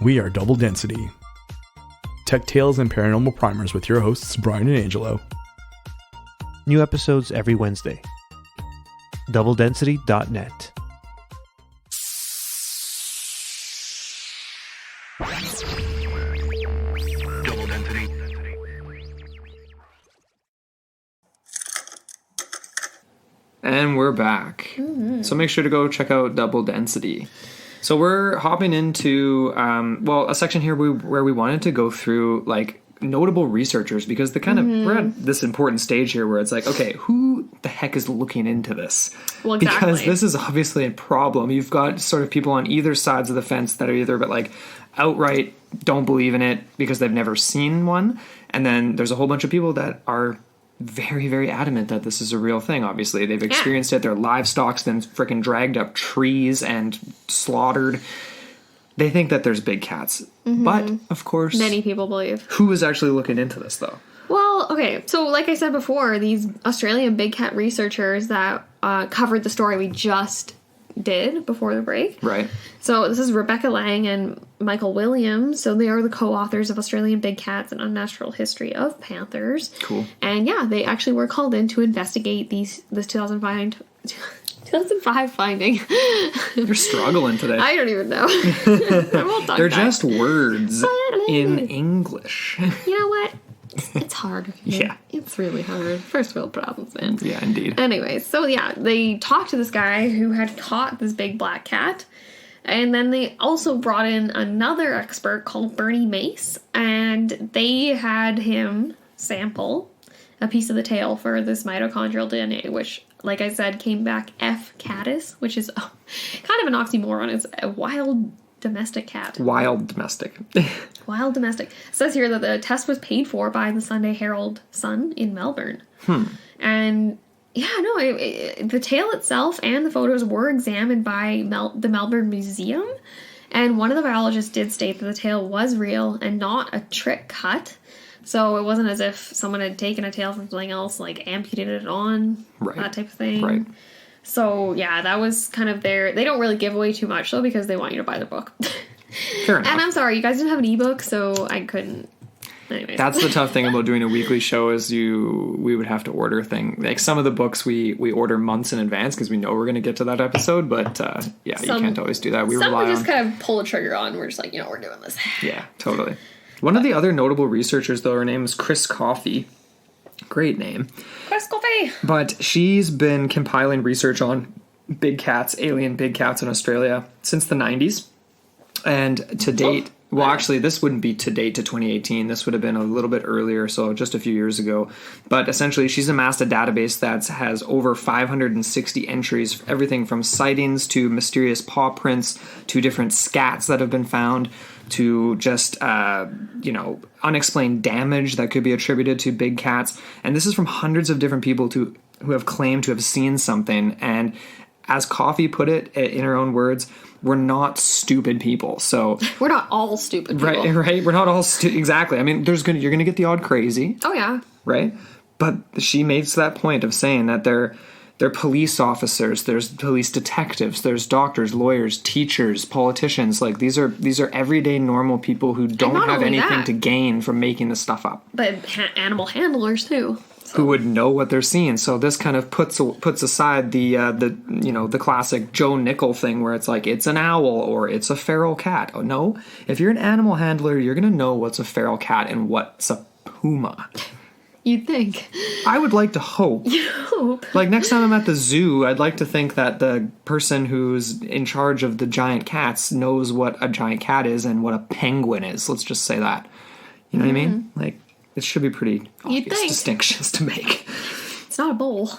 we are Double Density. Tech tales and paranormal primers with your hosts, Brian and Angelo. New episodes every Wednesday. DoubleDensity.net. Double Density. And we're back. Mm-hmm. So make sure to go check out Double Density. So we're hopping into, a section here where we wanted to go through, notable researchers, because we're at this important stage here where it's okay, who the heck is looking into this? Well, exactly. Because this is obviously a problem. You've got sort of people on either sides of the fence that are either outright don't believe in it because they've never seen one, and then there's a whole bunch of people that are very, very adamant that this is a real thing. Obviously, they've experienced it. Their livestock's been freaking dragged up trees and slaughtered. They think that there's big cats. Mm-hmm. But, of course... many people believe. Who is actually looking into this, though? Well, okay. So, like I said before, these Australian big cat researchers that covered the story we just did before the break. Right. So, this is Rebecca Lang and Michael Williams. So, they are the co-authors of Australian Big Cats and Unnatural History of Panthers. Cool. And, they actually were called in to investigate this 2005 finding. You're struggling today. I don't even know. They're just words in English. You know what? It's hard. Okay? Yeah. It's really hard. First world problems, man. Yeah, indeed. Anyway, so they talked to this guy who had caught this big black cat. And then they also brought in another expert called Bernie Mace. And they had him sample a piece of the tail for this mitochondrial DNA, which, like I said, came back F. catus, which is kind of an oxymoron. It's a wild domestic cat. Wild domestic. Wild domestic. It says here that the test was paid for by the Sunday Herald Sun in Melbourne. And yeah, no, the tail itself and the photos were examined by the Melbourne Museum. And one of the biologists did state that the tail was real and not a trick cut. So it wasn't as if someone had taken a tail from something else, like amputated it on, that type of thing. Right. So yeah, that was kind of they don't really give away too much though, because they want you to buy the book. Fair enough. And I'm sorry, you guys didn't have an ebook, so I couldn't. Anyways. That's the tough thing about doing a weekly show is we would have to order things. Like some of the books we order months in advance because we know we're going to get to that episode. But you can't always do that. We rely on. Some we just kind of pull the trigger on. We're just like, we're doing this. Yeah, totally. One of the other notable researchers, though, her name is Chris Coffey. Great name. Chris Coffey. But she's been compiling research on big cats, alien big cats in Australia since the 90s. And to date, well, actually, this wouldn't be to date to 2018. This would have been a little bit earlier, so just a few years ago. But essentially, she's amassed a database that has over 560 entries, everything from sightings to mysterious paw prints to different scats that have been found to just, unexplained damage that could be attributed to big cats. And this is from hundreds of different people who have claimed to have seen something. And as Coffey put it in her own words, we're not stupid people. So we're not all stupid people. Right. We're not all exactly. I mean, you're gonna get the odd crazy. Oh yeah. Right. But she makes that point of saying that they're police officers, there's police detectives, there's doctors, lawyers, teachers, politicians. Like these are everyday normal people who don't have anything to gain from making this stuff up. But animal handlers too. Who would know what they're seeing. So this kind of puts aside the classic Joe Nickel thing where it's like it's an owl or it's a feral cat. Oh no, if you're an animal handler, you're gonna know what's a feral cat and what's a puma. You'd think. I would like to hope. You hope. Like next time I'm at the zoo, I'd like to think that the person who's in charge of the giant cats knows what a giant cat is and what a penguin is. Let's just say that. You know what I mean? Like. It should be pretty obvious distinctions to make. It's not a bowl.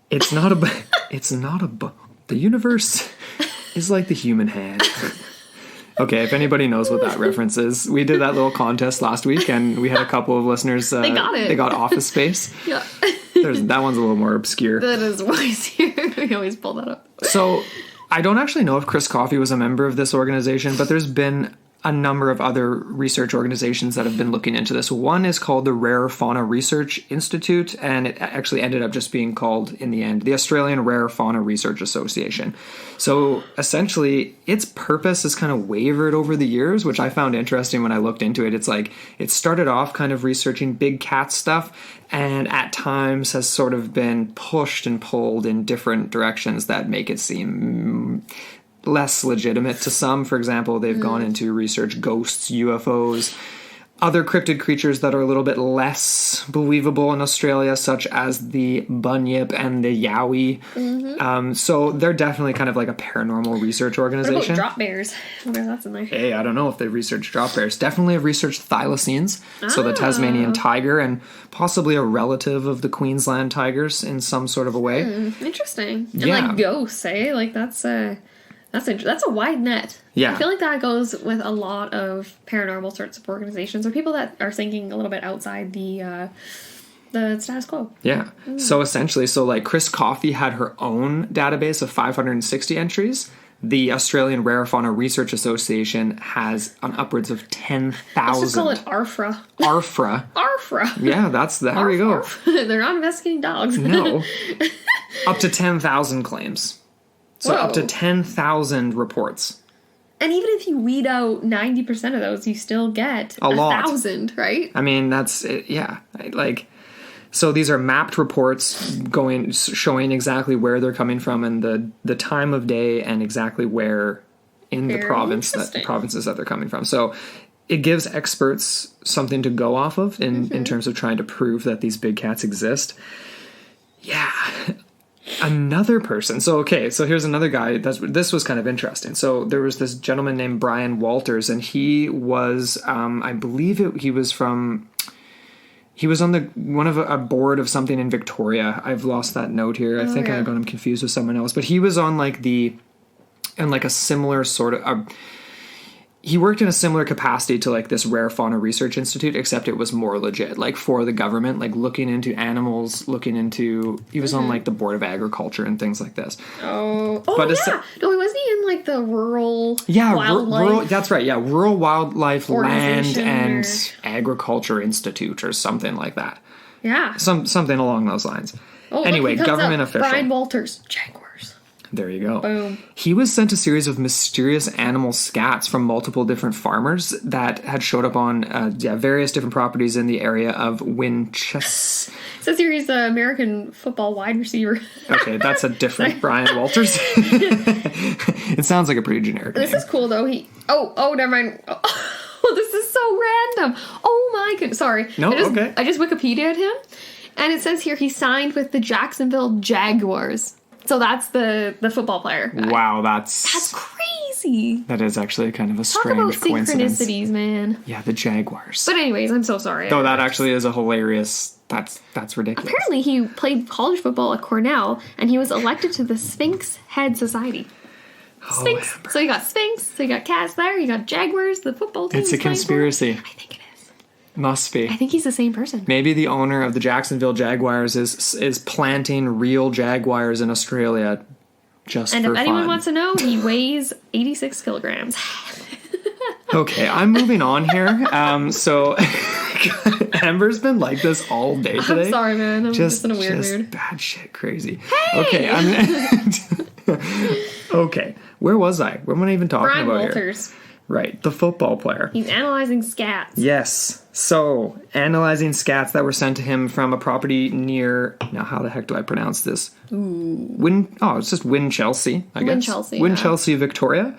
It's not a bowl. The universe is like the human hand. Okay, if anybody knows what that reference is, we did that little contest last week, and we had a couple of listeners. They got it. They got Office Space. Yeah. That one's a little more obscure. That is wise here. We always pull that up. So, I don't actually know if Chris Coffey was a member of this organization, but there's been a number of other research organizations that have been looking into this. One is called the Rare Fauna Research Institute, and it actually ended up just being called, in the end, the Australian Rare Fauna Research Association. So essentially, its purpose has kind of wavered over the years, which I found interesting when I looked into it. It's like, it started off kind of researching big cat stuff, and at times has sort of been pushed and pulled in different directions that make it seem less legitimate to some. For example, they've gone into research ghosts, UFOs, other cryptid creatures that are a little bit less believable in Australia, such as the bunyip and the yowie. So they're definitely kind of like a paranormal research organization. What about drop bears? I wonder if that's in there. Hey, I don't know if they've researched drop bears. Definitely have researched thylacines, so the Tasmanian tiger, and possibly a relative of the Queensland tigers in some sort of a way. Interesting. And like ghosts, eh? Like that's a wide net. Yeah. I feel like that goes with a lot of paranormal sorts of organizations or people that are thinking a little bit outside the status quo. Yeah. So essentially, like Chris Coffey had her own database of 560 entries. The Australian Rare Fauna Research Association has on upwards of 10,000. Let's just call it ARFRA. ARFRA. ARFRA. Yeah, there we go. They're not investigating dogs. No. Up to 10,000 claims. So up to 10,000 reports. And even if you weed out 90% of those, you still get a lot. 1,000, right? I mean, that's it. Yeah. So these are mapped reports showing exactly where they're coming from and the time of day and exactly where in the provinces that they're coming from. So it gives experts something to go off of in terms of trying to prove that these big cats exist. Yeah. Another person. So here's another guy. This was kind of interesting. So there was this gentleman named Brian Walters, and he was, I believe he was from He was on a board of something in Victoria. I've lost that note here. I think I got him confused with someone else. But he was on a similar sort of... he worked in a similar capacity to like this Rare Fauna Research Institute, except it was more legit, like for the government, like looking into animals, he was on like the Board of Agriculture and things like this. No, wasn't he in like the rural wildlife? Rural, that's right. Yeah. Rural Wildlife Land and or... Agriculture Institute or something like that. Yeah. Something along those lines. Anyway, government official. Brian Walters, Jaguars. There you go. Boom. He was sent a series of mysterious animal scats from multiple different farmers that had showed up on various different properties in the area of Winchester. It says here he's an American football wide receiver. Okay, that's a different Brian Walters. It sounds like a pretty generic name. This is cool, though. Never mind. Oh, this is so random. Oh, my goodness. Sorry. No, okay. I just Wikipedia'd him, and it says here he signed with the Jacksonville Jaguars. So that's the football player. Wow, that's crazy. That is actually kind of a strange coincidence. Talk about synchronicities, man. Yeah, the Jaguars. But anyways, I'm so sorry. Though that actually is a hilarious... That's ridiculous. Apparently he played college football at Cornell, and he was elected to the Sphinx Head Society. Sphinx. So you got Sphinx, so you got cats there, you got Jaguars, the football team. It's a conspiracy. I think it is. Must be. I think he's the same person. Maybe the owner of the Jacksonville Jaguars is planting real jaguars in Australia just for fun. And if anyone wants to know, he weighs 86 kilograms. Okay, I'm moving on here. So Amber's been like this all day today. I'm sorry, man. I'm just in a weird mood. Bad shit crazy. Hey! Okay, okay. Where was I? What am I even talking Brian about Walters. here? Right, the football player. He's analyzing scats. Yes. So, analyzing scats that were sent to him from a property near... Now, how the heck do I pronounce this? It's just Winchelsea, I guess. Winchelsea, Victoria.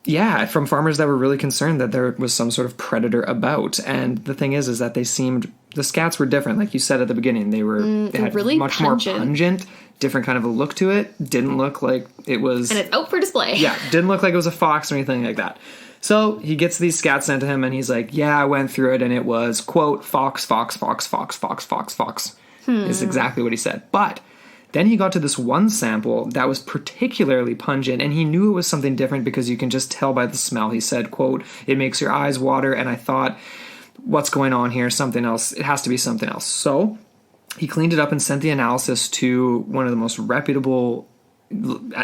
Yeah, from farmers that were really concerned that there was some sort of predator about. And the thing is that the scats were different. Like you said at the beginning, they had really much more pungent, different kind of a look to it. Didn't look like it was... And it's out for display. Yeah, didn't look like it was a fox or anything like that. So he gets these scats sent to him and he's like, yeah, I went through it and it was, quote, fox, fox, fox, fox, fox, fox, fox. Is exactly what he said. But... then he got to this one sample that was particularly pungent, and he knew it was something different because you can just tell by the smell. He said, quote, it makes your eyes water, and I thought, what's going on here? Something else. It has to be something else. So he cleaned it up and sent the analysis to one of the most reputable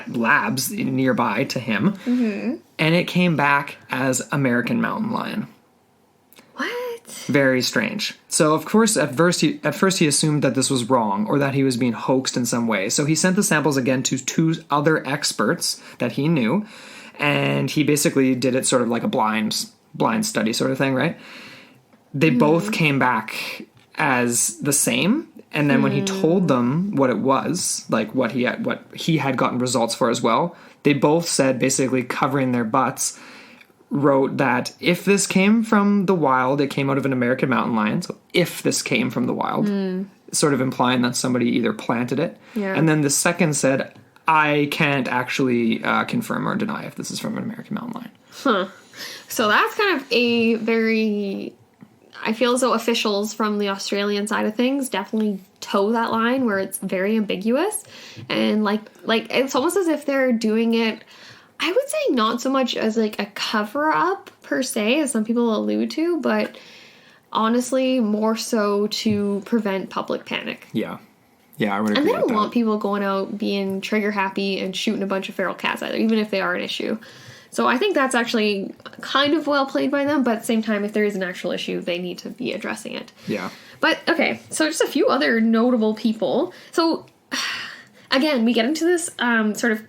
labs nearby to him, and it came back as American mountain lion. Very strange. So, of course, at first he assumed that this was wrong or that he was being hoaxed in some way. So he sent the samples again to 2 other experts that he knew, and he basically did it sort of like a blind study sort of thing, right? They both came back as the same, and then when he told them what it was, like what he had gotten results for as well, they both said, basically covering their butts, wrote that if this came from the wild, it came out of an American mountain lion. So if this came from the wild, sort of implying that somebody either planted it. Yeah. And then the second said, I can't actually confirm or deny if this is from an American mountain lion. Huh. So that's kind of a very... I feel as though officials from the Australian side of things definitely toe that line where it's very ambiguous. And like it's almost as if they're doing it... I would say not so much as like a cover-up per se, as some people allude to, but honestly more so to prevent public panic. Yeah. Yeah, I would agree with that. And they don't want people going out being trigger-happy and shooting a bunch of feral cats either, even if they are an issue. So I think that's actually kind of well played by them, but at the same time, if there is an actual issue, they need to be addressing it. Yeah. But, okay, so just a few other notable people. So, again, we get into this sort of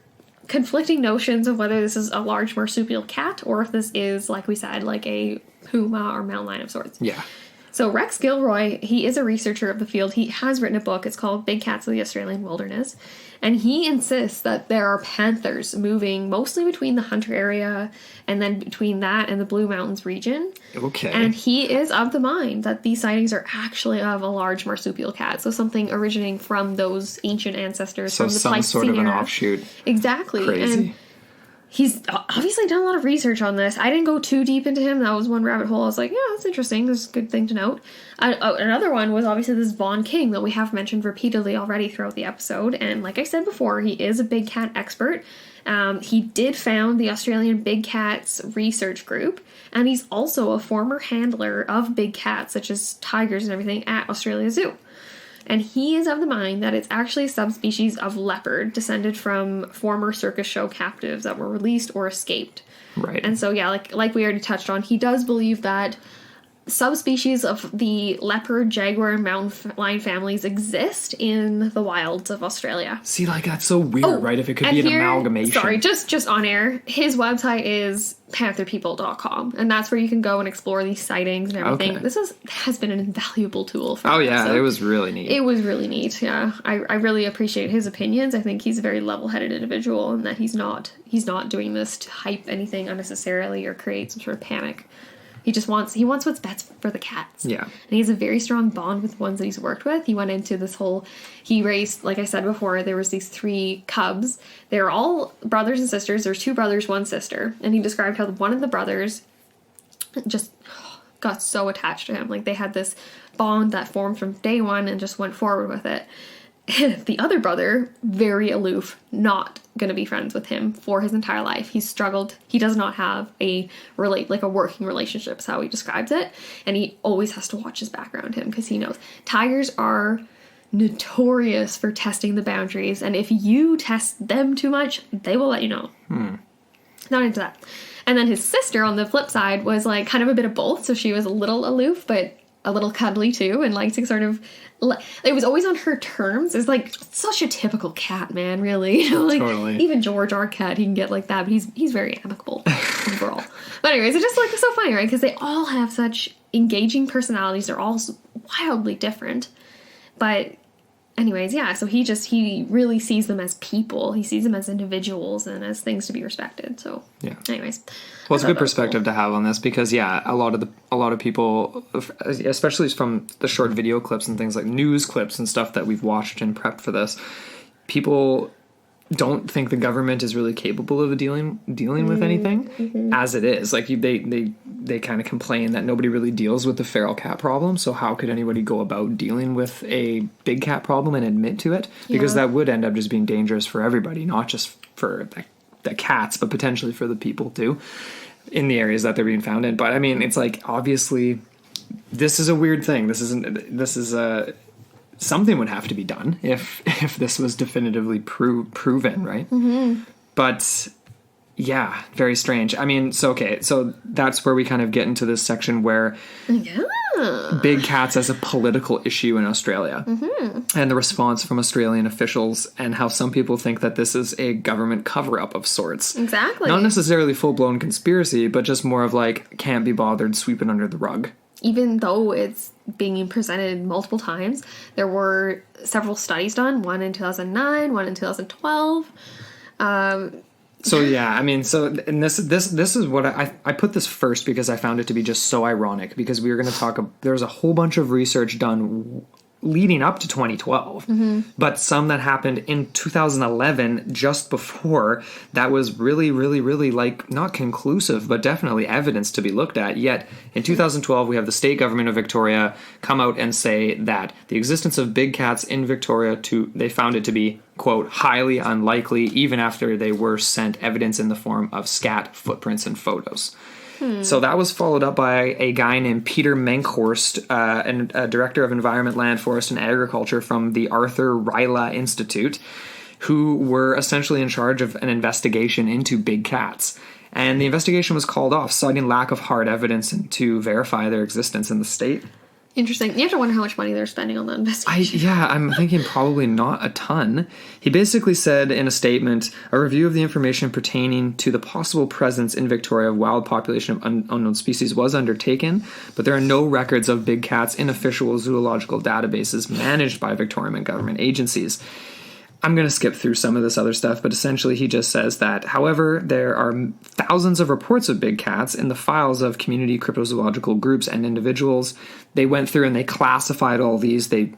conflicting notions of whether this is a large marsupial cat or if this is, like we said, like a puma or mountain lion of sorts. Yeah. So Rex Gilroy, he is a researcher of the field. He has written a book. It's called Big Cats of the Australian Wilderness. And he insists that there are panthers moving mostly between the Hunter area and then between that and the Blue Mountains region. Okay. And he is of the mind that these sightings are actually of a large marsupial cat. So something originating from those ancient ancestors from the Pleistocene sort of an era. offshoot. Exactly. Crazy. And he's obviously done a lot of research on this. I didn't go too deep into him. That was one rabbit hole. I was like, yeah, that's interesting. That's a good thing to note. Another one was obviously this Vaughn King that we have mentioned repeatedly already throughout the episode. And like I said before, he is a big cat expert. He did found the Australian Big Cats Research Group. And he's also a former handler of big cats, such as tigers and everything, at Australia Zoo. And he is of the mind that it's actually a subspecies of leopard descended from former circus show captives that were released or escaped. Right. And so, yeah, like we already touched on, he does believe that subspecies of the leopard, jaguar, and mountain lion families exist in the wilds of Australia. See, like, that's so weird, right? If it could be an amalgamation. Sorry, just on air. His website is pantherpeople.com, and that's where you can go and explore these sightings and everything. Okay. This has been an invaluable tool for us. Yeah, so it was really neat. It was really neat, yeah. I really appreciate his opinions. I think he's a very level-headed individual, and that he's not doing this to hype anything unnecessarily or create some sort of panic. He wants what's best for the cats. Yeah. And he has a very strong bond with the ones that he's worked with. He went into this he raised, like I said before, there was these 3 cubs. They were all brothers and sisters. There's 2 brothers, 1 sister. And he described how one of the brothers just got so attached to him. Like, they had this bond that formed from day one and just went forward with it. And the other brother, very aloof, not going to be friends with him for his entire life. He's struggled. He does not have a working relationship is how he describes it. And he always has to watch his back around him because he knows tigers are notorious for testing the boundaries. And if you test them too much, they will let you know. Not into that. And then his sister on the flip side was like kind of a bit of both. So she was a little aloof, but a little cuddly too, and liked to sort of, it was always on her terms. It's like such a typical cat, man, really. You know, like, totally. Even George, our cat, he can get like that, but he's very amicable overall. But anyways, it's just like so funny, right? Because they all have such engaging personalities. They're all wildly different. But anyways, yeah, so he really sees them as people. He sees them as individuals and as things to be respected. So yeah. Anyways. Well, it's a good perspective to have on this because, yeah, a lot of people, especially from the short video clips and things like news clips and stuff that we've watched and prepped for this, people don't think the government is really capable of dealing with anything as it is. Like they kind of complain that nobody really deals with the feral cat problem. So how could anybody go about dealing with a big cat problem and admit to it? Because that would end up just being dangerous for everybody, not just for the cats, but potentially for the people too, in the areas that they're being found in. But I mean, it's like, obviously this is a weird thing. Something would have to be done if this was definitively proven, right? But yeah, very strange. I mean, so that's where we kind of get into this section where big cats as a political issue in Australia and the response from Australian officials and how some people think that this is a government cover-up of sorts. Exactly. Not necessarily full-blown conspiracy, but just more of like, can't be bothered sweeping under the rug. Even though it's being presented multiple times, there were several studies done, one in 2009, one in 2012. So yeah, I mean, and this is what I put this first because I found it to be just so ironic because we were going to talk. There's a whole bunch of research done leading up to 2012, but some that happened in 2011, just before, that was really, really, really like not conclusive, but definitely evidence to be looked at. Yet in 2012, we have the state government of Victoria come out and say that the existence of big cats in Victoria, they found it to be, quote, highly unlikely, even after they were sent evidence in the form of scat footprints and photos. So that was followed up by a guy named Peter Menkhorst, and a director of Environment, Land, Forest, and Agriculture from the Arthur Ryla Institute, who were essentially in charge of an investigation into big cats. And the investigation was called off, citing lack of hard evidence to verify their existence in the state. Interesting. You have to wonder how much money they're spending on that investigation. I'm thinking probably not a ton. He basically said in a statement, a review of the information pertaining to the possible presence in Victoria of wild population of unknown species was undertaken, but there are no records of big cats in official zoological databases managed by Victorian government agencies. I'm going to skip through some of this other stuff, but essentially he just says that, however, there are thousands of reports of big cats in the files of community cryptozoological groups and individuals. They went through and they classified all these. They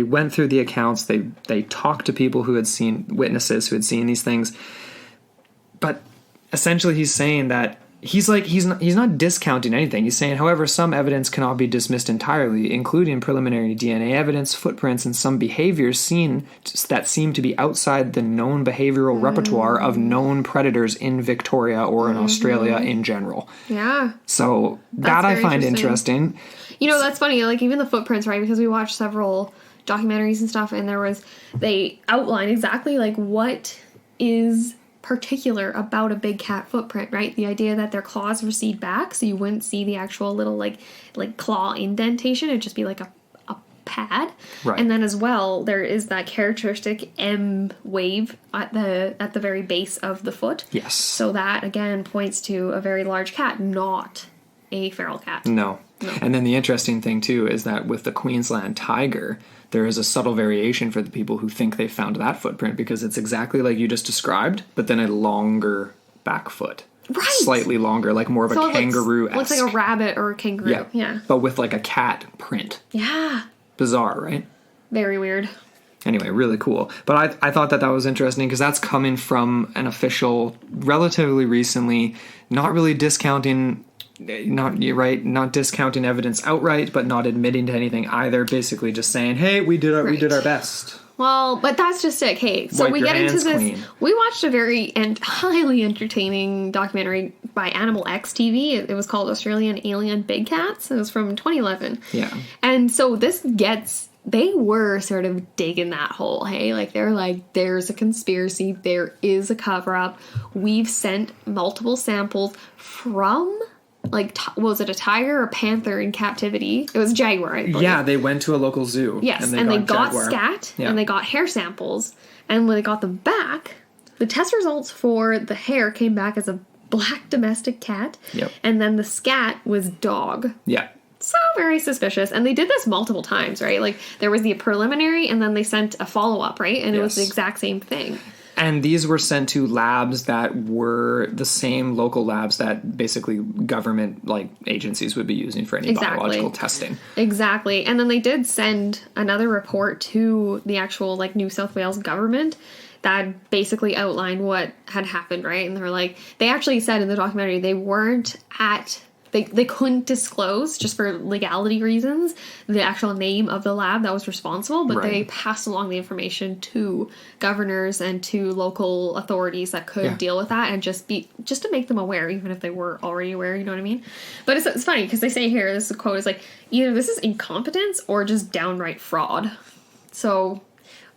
went through the accounts. They talked to people who had seen, witnesses who had seen these things. But essentially he's saying that he's not discounting anything. He's saying, however, some evidence cannot be dismissed entirely, including preliminary DNA evidence, footprints, and some behaviors seen that seem to be outside the known behavioral repertoire of known predators in Victoria or in Australia in general. Yeah. So that I find interesting. You know, that's funny. Like, even the footprints, right? Because we watched several documentaries and stuff, and they outline exactly, like, what is particular about a big cat footprint, right? The idea that their claws recede back, so you wouldn't see the actual little like claw indentation. It'd just be like a pad. Right. And then as well, there is that characteristic M wave at the very base of the foot. Yes. So that again points to a very large cat, not a feral cat. No. And then the interesting thing too is that with the Queensland tiger, there is a subtle variation for the people who think they found that footprint, because it's exactly like you just described, but then a longer back foot. Right. Slightly longer, like more of a kangaroo-esque. Looks like a rabbit or a kangaroo. Yeah. But with like a cat print. Yeah. Bizarre, right? Very weird. Anyway, really cool. But I thought that was interesting because that's coming from an official relatively recently, not really discounting... not discounting evidence outright, but not admitting to anything either. Basically, just saying, "Hey, we did our best." Well, but that's just it. Hey, so Wipe we your get into hands this. clean. We watched a very highly entertaining documentary by Animal X TV. It was called Australian Alien Big Cats. It was from 2011. Yeah, and so they were sort of digging that hole. Hey, like they're like, there's a conspiracy, there is a cover up. We've sent multiple samples from. Like, was it a tiger or panther in captivity? It was jaguar, I believe. Yeah, they went to a local zoo. Yes, and they got scat, and they got hair samples. And when they got them back, the test results for the hair came back as a black domestic cat. Yep. And then the scat was dog. Yeah. So very suspicious. And they did this multiple times, right? Like, there was the preliminary, and then they sent a follow-up, right? And it was the exact same thing. And these were sent to labs that were the same local labs that basically government agencies would be using for any biological testing. Exactly. And then they did send another report to the actual New South Wales government that basically outlined what had happened, right? And they actually said in the documentary they weren't at... They couldn't disclose, just for legality reasons, the actual name of the lab that was responsible, but they passed along the information to governors and to local authorities that could deal with that, and just to make them aware, even if they were already aware, you know what I mean? But it's funny, because they say here, this quote is either this is incompetence or just downright fraud. So...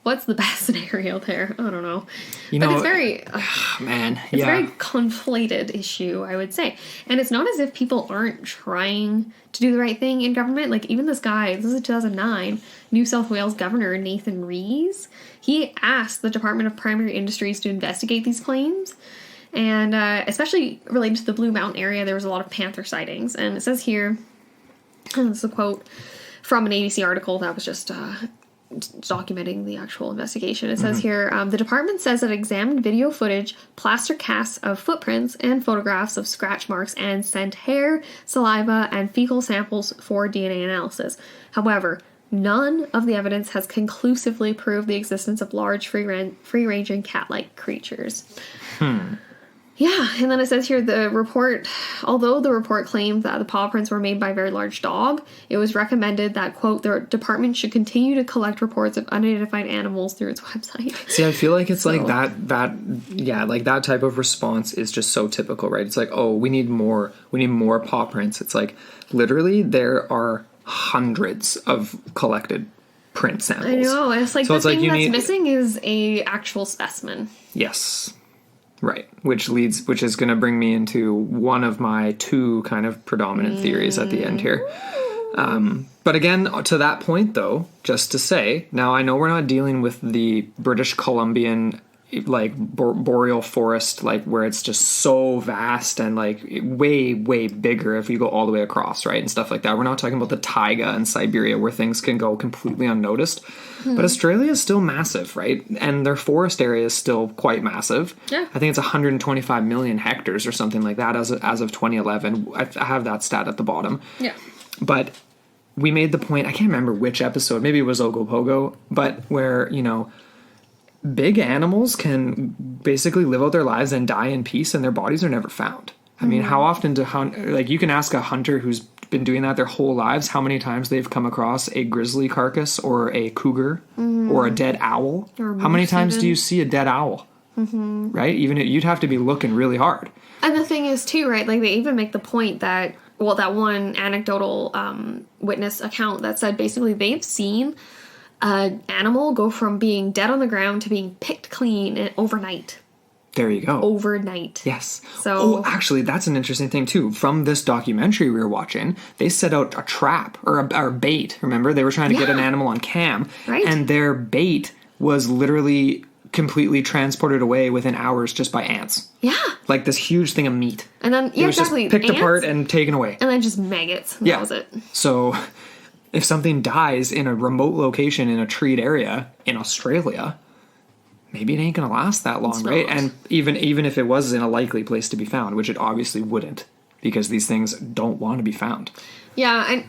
what's the best scenario there? I don't know. But it's very... It's a very conflated issue, I would say. And it's not as if people aren't trying to do the right thing in government. Even this guy, this is 2009, New South Wales Governor Nathan Rees, he asked the Department of Primary Industries to investigate these claims. And especially related to the Blue Mountain area, there was a lot of panther sightings. And it says here, and this is a quote from an ABC article that was just... documenting the actual investigation. It says here, the department says that examined video footage, plaster casts of footprints, and photographs of scratch marks, and sent hair, saliva, and fecal samples for DNA analysis. However, none of the evidence has conclusively proved the existence of large free-ranging cat-like creatures. Yeah, and then it says here, although the report claimed that the paw prints were made by a very large dog, it was recommended that, quote, the department should continue to collect reports of unidentified animals through its website. See, I feel like it's that type of response is just so typical, right? It's we need more paw prints. It's literally there are hundreds of collected print samples. I know, it's the thing that's missing is a actual specimen. Yes. Right, which is going to bring me into one of my two kind of predominant theories at the end here. But again, to that point, though, just to say, now I know we're not dealing with the British Columbian, boreal forest, where it's just so vast and, way, way bigger if you go all the way across, right, and stuff like that. We're not talking about the taiga in Siberia where things can go completely unnoticed. But Australia is still massive, right? And their forest area is still quite massive. Yeah. I think it's 125 million hectares or something like that as of 2011. I have that stat at the bottom. Yeah. But we made the point, I can't remember which episode, maybe it was Ogopogo, but where, big animals can basically live out their lives and die in peace, and their bodies are never found. I mean, how often you can ask a hunter who's been doing that their whole lives how many times they've come across a grizzly carcass or a cougar or a dead owl. How many times do you see a dead owl? Right? Even you'd have to be looking really hard. And the thing is, too, right, like, they even make the point that, well, that one anecdotal witness account that said basically they've seen an animal go from being dead on the ground to being picked clean overnight. There you go. Overnight. Yes. So, actually, that's an interesting thing, too. From this documentary we were watching, they set out a trap or a bait. Remember? They were trying to get an animal on cam. Right. And their bait was literally completely transported away within hours just by ants. Yeah. Like this huge thing of meat. And then, it was exactly. just picked apart and taken away. And then just maggots. That was it. So if something dies in a remote location in a treed area in Australia, maybe it ain't going to last that long, right? And even if it was in a likely place to be found, which it obviously wouldn't, because these things don't want to be found. Yeah, and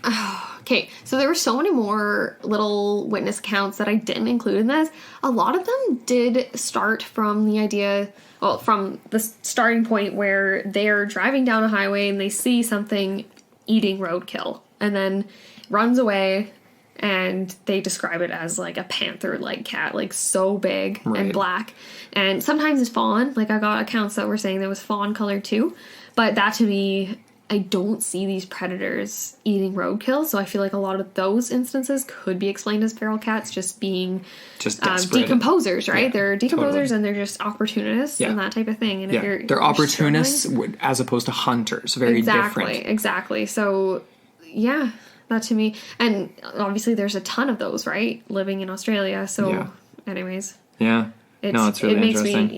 okay, so there were so many more little witness accounts that I didn't include in this. A lot of them did start from the idea, well, from the starting point where they're driving down a highway and they see something eating roadkill, and then runs away, and they describe it as like a panther-like cat, like so big and black. And sometimes it's fawn. Like, I got accounts that were saying there was fawn color too. But that, to me, I don't see these predators eating roadkill. So I feel like a lot of those instances could be explained as feral cats just being decomposers, right? Yeah, they're decomposers and they're just opportunists and that type of thing. And if they're opportunists as opposed to hunters. Very different. Exactly. So, yeah. That to me, and obviously there's a ton of those, right, living in Australia. So, anyways, it's really interesting.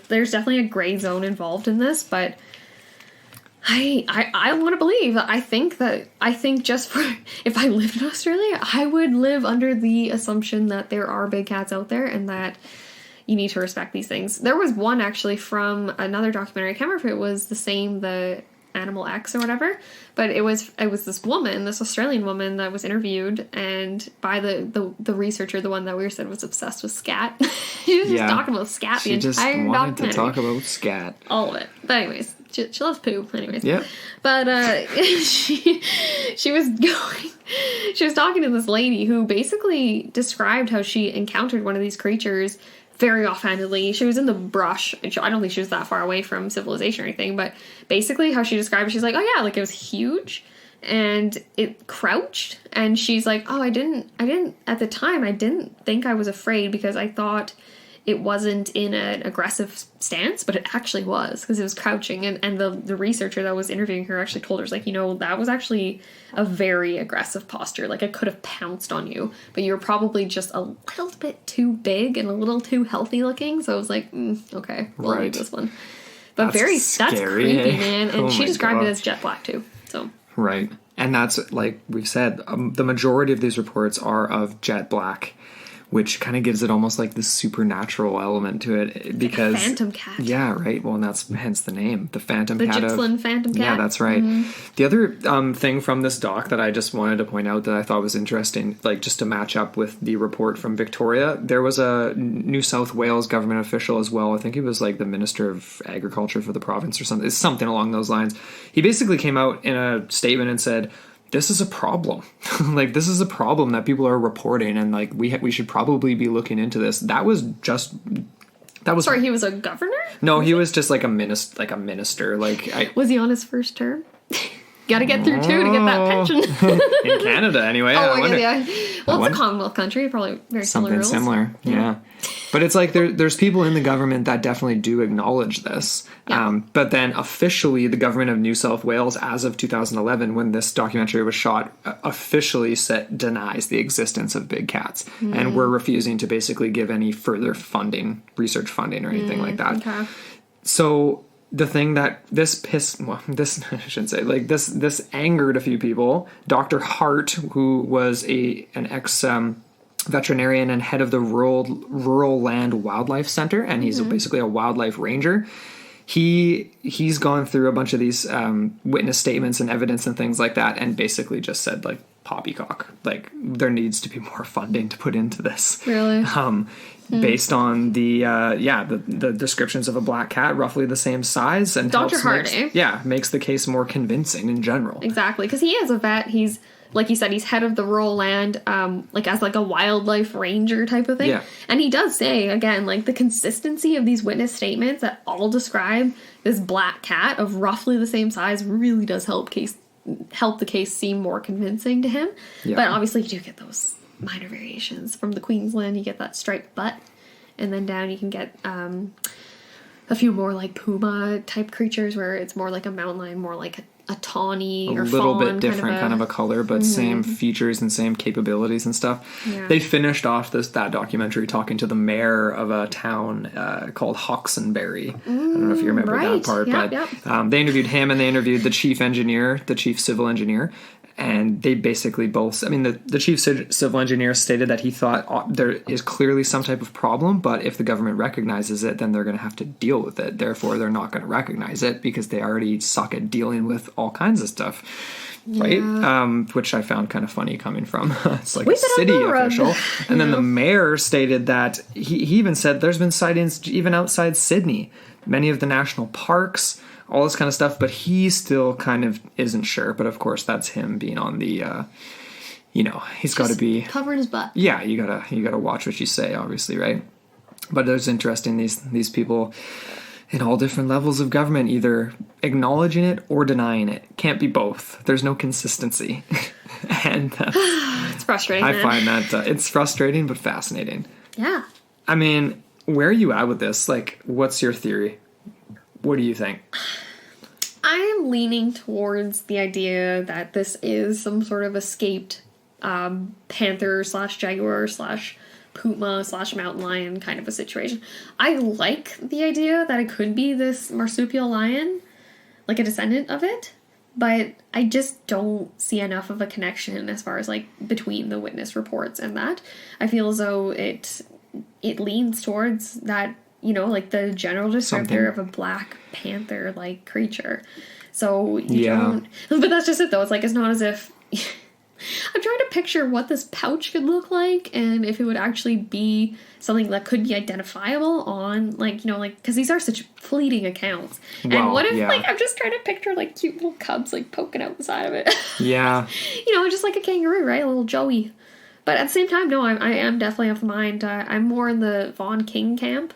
There's definitely a gray zone involved in this, but I want to believe. I think just for if I lived in Australia, I would live under the assumption that there are big cats out there and that you need to respect these things. There was one actually from another documentary. I can't remember if it was the Animal X or whatever, but it was this woman, this Australian woman that was interviewed, and by the researcher, the one that we said was obsessed with scat. She was just talking about scat the entire documentary. She just wanted to talk about scat. All of it. But anyways, she loves poo. Anyways. Yeah. But she was talking to this lady who basically described how she encountered one of these creatures very offhandedly. She was in the brush. I don't think she was that far away from civilization or anything, but basically how she described it, she's like, oh yeah, like it was huge and it crouched, and she's like, oh, I didn't at the time, I didn't think I was afraid because I thought it wasn't in an aggressive stance, but it actually was because it was crouching. And the researcher that was interviewing her actually told her, like, that was actually a very aggressive posture. Like, it could have pounced on you, but you were probably just a little bit too big and a little too healthy looking. So I was like, okay, we'll leave this one. But that's creepy, man. And she described it as jet black too. So right, and that's like we've said, the majority of these reports are of jet black, which kind of gives it almost like this supernatural element to it, because like phantom cat. Yeah, right. Well, and that's hence the name, the phantom cat. The Gippsland phantom cat. Yeah, that's right. Mm-hmm. The other thing from this doc that I just wanted to point out that I thought was interesting, like just to match up with the report from Victoria, there was a New South Wales government official as well. I think he was like the Minister of Agriculture for the province or something. It's something along those lines. He basically came out in a statement and said, this is a problem. Like, this is a problem that people are reporting, and like we should probably be looking into this. Sorry, he was a governor? No, he was just like a minister. Was he on his first term? Got to get through two to get that pension. In Canada, anyway. Yeah. Well, it's a Commonwealth country. Probably very similar rules. Something similar, yeah. But it's like there's people in the government that definitely do acknowledge this. Yeah. But then officially, the government of New South Wales, as of 2011, when this documentary was shot, officially denies the existence of big cats. And we're refusing to basically give any further funding, research funding, or anything like that. Okay. So the thing that this angered a few people. Dr. Hart, who was an ex veterinarian and head of the Rural Land Wildlife Center, and he's basically a wildlife ranger. He's gone through a bunch of these witness statements and evidence and things like that, and basically just said, like, poppycock. Like, there needs to be more funding to put into this. Really? Based on the descriptions of a black cat, roughly the same size, and Dr. Hardy. Makes the case more convincing in general. Exactly, because he is a vet. He's, like you said, he's head of the rural land, like as like a wildlife ranger type of thing. Yeah. And he does say, again, like the consistency of these witness statements that all describe this black cat of roughly the same size really does help the case seem more convincing to him. Yeah. But obviously you do get those minor variations. From the Queensland, you get that striped butt, and then down you can get a few more like puma type creatures where it's more like a mountain lion, more like a tawny or fawn. A little bit different kind of a color, but same features and same capabilities and stuff. Yeah. They finished off that documentary talking to the mayor of a town called Hawkesbury. I don't know if you remember that part, but they interviewed him, and they interviewed the chief civil engineer. And they basically both, I mean, the chief civil engineer stated that he thought there is clearly some type of problem, but if the government recognizes it, then they're going to have to deal with it. Therefore, they're not going to recognize it because they already suck at dealing with all kinds of stuff. Right? Which I found kind of funny coming from it's like a city official. And then the mayor stated that he even said there's been sightings even outside Sydney, many of the national parks, all this kind of stuff, but he still kind of isn't sure. But of course, that's him being on the, he's got to be covering his butt. Yeah, you gotta watch what you say, obviously, right? But it's interesting these people in all different levels of government either acknowledging it or denying it. Can't be both. There's no consistency, and it's frustrating. I find that it's frustrating but fascinating. Yeah. I mean, where are you at with this? Like, what's your theory? What do you think? I'm leaning towards the idea that this is some sort of escaped panther / jaguar / puma / mountain lion kind of a situation. I like the idea that it could be this marsupial lion, like a descendant of it, but I just don't see enough of a connection as far as like between the witness reports and that. I feel as though it leans towards that, like the general descriptor of a black panther-like creature. So you don't... But that's just it, though. It's like, it's not as if... I'm trying to picture what this pouch could look like, and if it would actually be something that could be identifiable on, because these are such fleeting accounts. Well, and what if, I'm just trying to picture, cute little cubs, poking out the side of it. Yeah. Just like a kangaroo, right? A little Joey. But at the same time, no, I am definitely of the mind. I'm more in the Von King camp,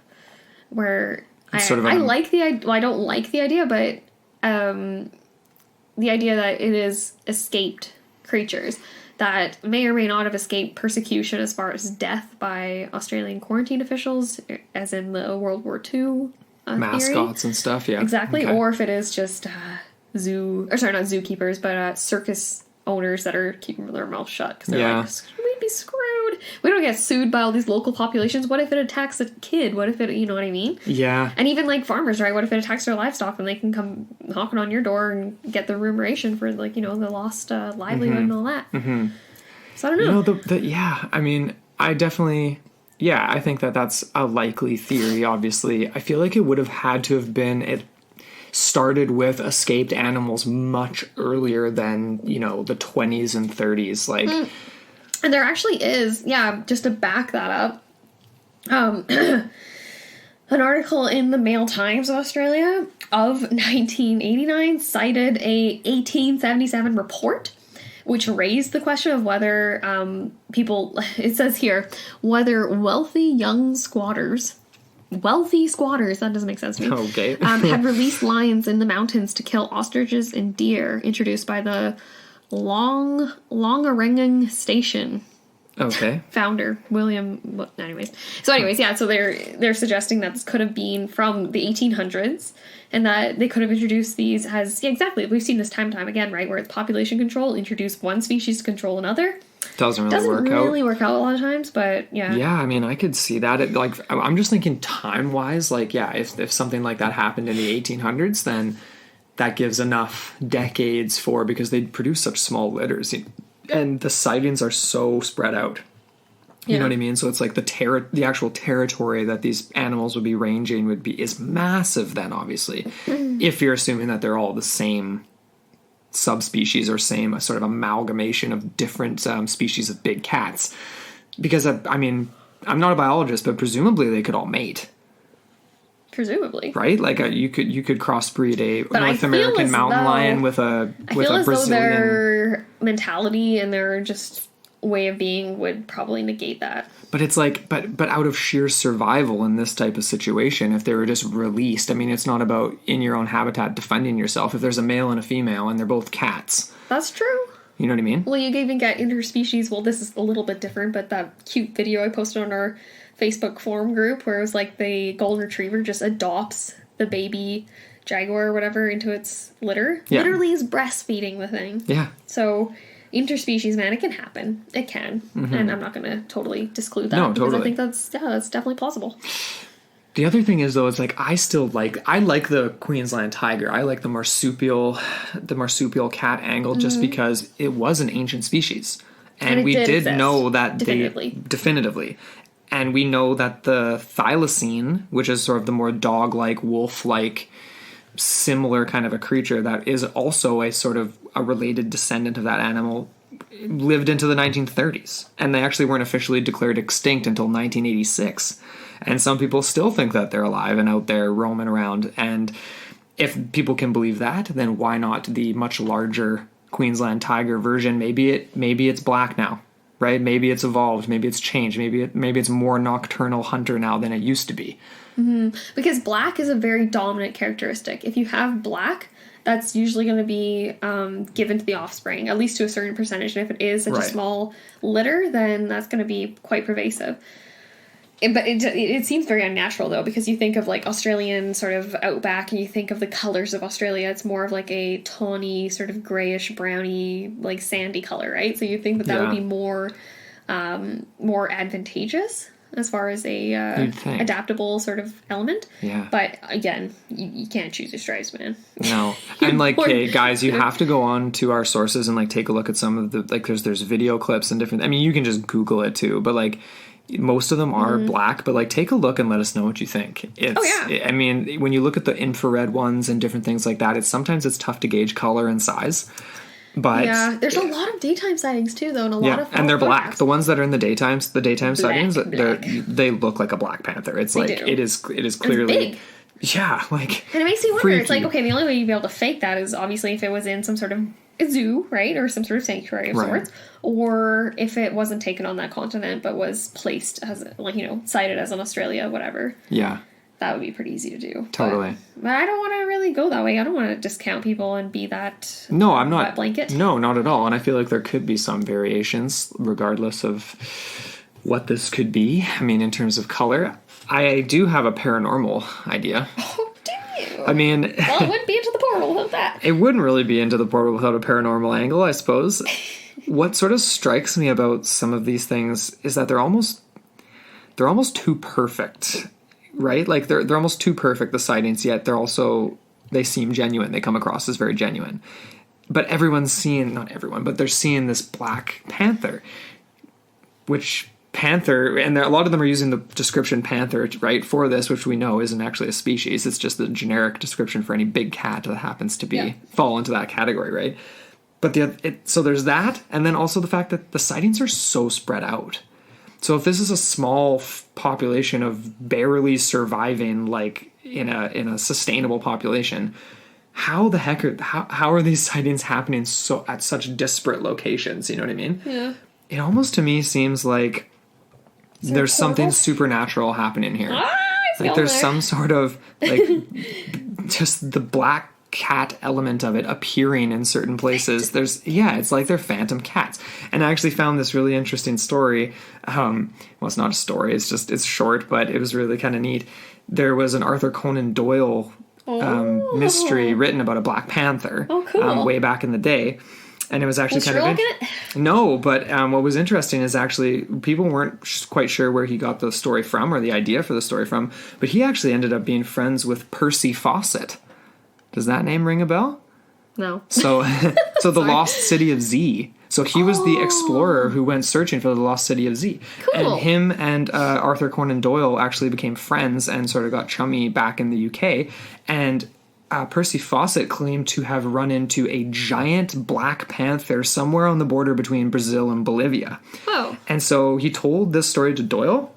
where I like the idea. Well, I don't like the idea, but the idea that it is escaped creatures that may or may not have escaped persecution as far as death by Australian quarantine officials, as in the World War II mascots theory. And stuff, yeah. Exactly, okay. Or if it is just not zookeepers, but circus owners that are keeping their mouth shut because they're we'd be screwed. We don't get sued by all these local populations. What if it attacks a kid? What if it, you know what I mean? Yeah. And even farmers, right? What if it attacks their livestock and they can come knocking on your door and get the remuneration for the lost livelihood and all that. Mm-hmm. So I don't know. I mean, I definitely, I think that's a likely theory, obviously. I feel like it would have had to have been, it started with escaped animals much earlier than, the 20s and 30s. And there actually is, just to back that up, an article in the Mail Times of Australia of 1989 cited a 1877 report which raised the question of whether it says here, whether wealthy squatters, that doesn't make sense to me, okay. had released lions in the mountains to kill ostriches and deer, introduced by the Longarengang Station. Okay. Founder William. So they're suggesting that this could have been from the 1800s, and that they could have introduced these as exactly. We've seen this time and time again, right? Where it's population control, introduce one species to control another. Doesn't really work out a lot of times, but yeah. Yeah, I mean, I could see that. I'm just thinking time-wise, if something like that happened in the 1800s, then that gives enough decades because they produce such small litters, and the sightings are so spread out. You know what I mean? So it's like the actual territory that these animals would be ranging is massive then, obviously, if you're assuming that they're all the same subspecies or same sort of amalgamation of different species of big cats. Because, I mean, I'm not a biologist, but presumably they could all mate. Presumably. Right? Like, you could crossbreed a North American mountain lion with a Brazilian. I feel as though their mentality and their just way of being would probably negate that. But it's like, but out of sheer survival in this type of situation, if they were just released, I mean, it's not about in your own habitat defending yourself. If there's a male and a female and they're both cats. That's true. You know what I mean? Well, you can even get interspecies. Well, this is a little bit different, but that cute video I posted on our Facebook forum group where it was like the golden retriever just adopts the baby jaguar or whatever into its litter. Yeah. Literally is breastfeeding the thing. Yeah. So interspecies, man, it can happen. It can. Mm-hmm. And I'm not going to totally disclude that. No, because totally. I think that's definitely plausible. The other thing is, though, it's like I like the Queensland tiger. I like the marsupial cat angle just because it was an ancient species. And we did know that definitively. And we know that the thylacine, which is sort of the more dog-like, wolf-like, similar kind of a creature that is also a sort of a related descendant of that animal, lived into the 1930s. And they actually weren't officially declared extinct until 1986. And some people still think that they're alive and out there roaming around. And if people can believe that, then why not the much larger Queensland tiger version? Maybe it's black now, right? Maybe it's evolved. Maybe it's changed. Maybe it's more nocturnal hunter now than it used to be. Mm-hmm. Because black is a very dominant characteristic. If you have black, that's usually going to be given to the offspring, at least to a certain percentage. And if it is such a small litter, then that's going to be quite pervasive. But it seems very unnatural, though, because you think of, like, Australian sort of outback, and you think of the colors of Australia. It's more of, like, a tawny, sort of grayish, browny, like, sandy color, right? So you think that would be more advantageous as far as a adaptable sort of element. Yeah. But, again, you can't choose your stripes, man. No. And, like, hey, guys, you have to go on to our sources and, like, take a look at some of the, like, there's video clips and different, I mean, you can just Google it, too, but, like, most of them are black, but like take a look and let us know what you think. I mean, when you look at the infrared ones and different things like that, sometimes it's tough to gauge color and size. But yeah, there's a lot of daytime sightings too, though, and a lot of and they're black. The ones that are in the daytime sightings, they look like a black panther. It's like it is clearly big. Yeah, like, and it makes you wonder. Freaky. It's like, okay, the only way you'd be able to fake that is obviously if it was in some sort of zoo, right, or some sort of sanctuary of sorts, or if it wasn't taken on that continent but was placed as, like, you know, cited as in Australia, whatever. Yeah, that would be pretty easy to do. Totally. But I don't want to really go that way. I don't want to discount people and be that. No, I'm not. Wet blanket. No, not at all. And I feel like there could be some variations, regardless of what this could be. I mean, in terms of color, I do have a paranormal idea. Oh, do you? I mean, well, it wouldn't be into the portal without that. It wouldn't really be into the portal without a paranormal angle, I suppose. What sort of strikes me about some of these things is that they're almost too perfect, right? Like they're almost too perfect, the sightings, yet they seem genuine. They come across as very genuine. But not everyone, but they're seeing this black panther, which panther, and a lot of them are using the description panther, right, for this, which we know isn't actually a species. It's just the generic description for any big cat that happens to fall into that category, right? But so there's that, and then also the fact that the sightings are so spread out. So if this is a small population of barely surviving, like in a sustainable population, how the heck how are these sightings happening at such disparate locations? You know what I mean? Yeah. It almost to me seems like there's something supernatural happening here. Like there's some sort of like just the black cat element of it appearing in certain places. It's like they're phantom cats. And I actually found this really interesting story. Well, it's not a story. It's short, but it was really kind of neat. There was an Arthur Conan Doyle mystery written about a Black Panther way back in the day. And it was actually No, but what was interesting is actually people weren't quite sure where he got the story from or the idea for the story from, but he actually ended up being friends with Percy Fawcett. Does that name ring a bell? No. So the Lost City of Z. So he was the explorer who went searching for the Lost City of Z. Cool. And him and Arthur Conan Doyle actually became friends and sort of got chummy back in the UK. And Percy Fawcett claimed to have run into a giant black panther somewhere on the border between Brazil and Bolivia. Oh. And so he told this story to Doyle,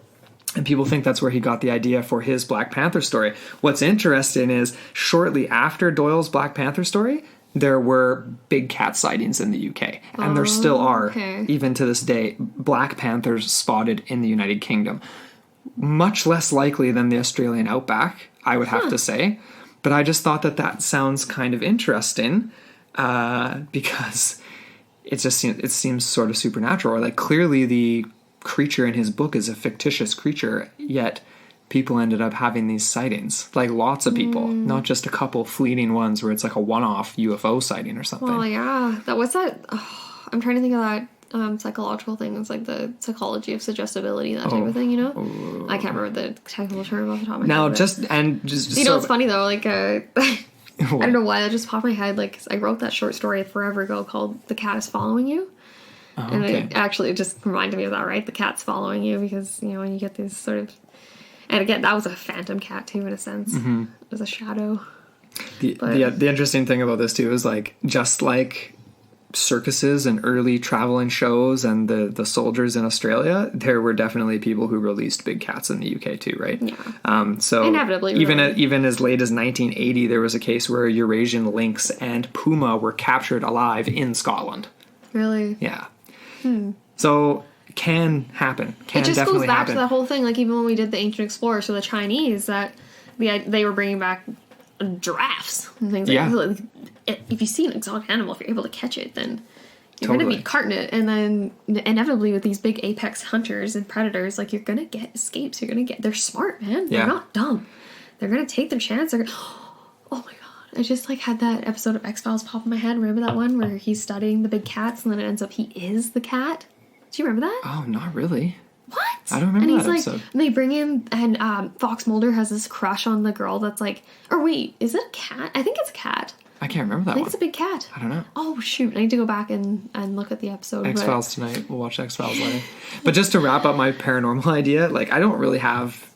and people think that's where he got the idea for his Black Panther story. What's interesting is shortly after Doyle's Black Panther story, there were big cat sightings in the UK. And there still are, even to this day, black panthers spotted in the United Kingdom. Much less likely than the Australian outback, I would have to say. But I just thought that sounds kind of interesting because it seems sort of supernatural. Like, clearly the creature in his book is a fictitious creature, yet people ended up having these sightings. Like, lots of people, not just a couple fleeting ones where it's like a one-off UFO sighting or something. Well, yeah. What's that? Oh, I'm trying to think of that psychological thing. It's like the psychology of suggestibility, that type of thing, you know? I can't remember the technical term off the top of my head. Now, just you know, it's funny though, like, I don't know why that just popped in my head. Like, I wrote that short story forever ago called The Cat is Following You. And it just reminded me of that, right? The cat's following you because, you know, when you get these sort of... And again, that was a phantom cat too, in a sense. Mm-hmm. It was a shadow. The interesting thing about this too is, like, just like circuses and early traveling shows and the soldiers in Australia, there were definitely people who released big cats in the UK too, right? Yeah. So inevitably, even as late as 1980, there was a case where Eurasian lynx and puma were captured alive in Scotland. Really? Yeah. So can happen. Can it just definitely goes back happen. to that whole thing. Like, even when we did the ancient explorers, so the Chinese, that they were bringing back giraffes and things like that. If you see an exotic animal, if you're able to catch it, then you're going to be carting it. And then inevitably with these big apex hunters and predators, like, you're going to get escapes. They're smart, man. They're not dumb. They're going to take their chance. Oh my God. I just, like, had that episode of X-Files pop in my head. Remember that one where he's studying the big cats and then it ends up he is the cat? Do you remember that? Oh, not really. What? I don't remember that episode. And they bring in, and Fox Mulder has this crush on the girl that's like, or wait, is it a cat? I think it's a cat. I can't remember that one. I think it's a big cat. I don't know. Oh, shoot. I need to go back and look at the episode. X-Files tonight. We'll watch X-Files later. But just to wrap up my paranormal idea, like, I don't really have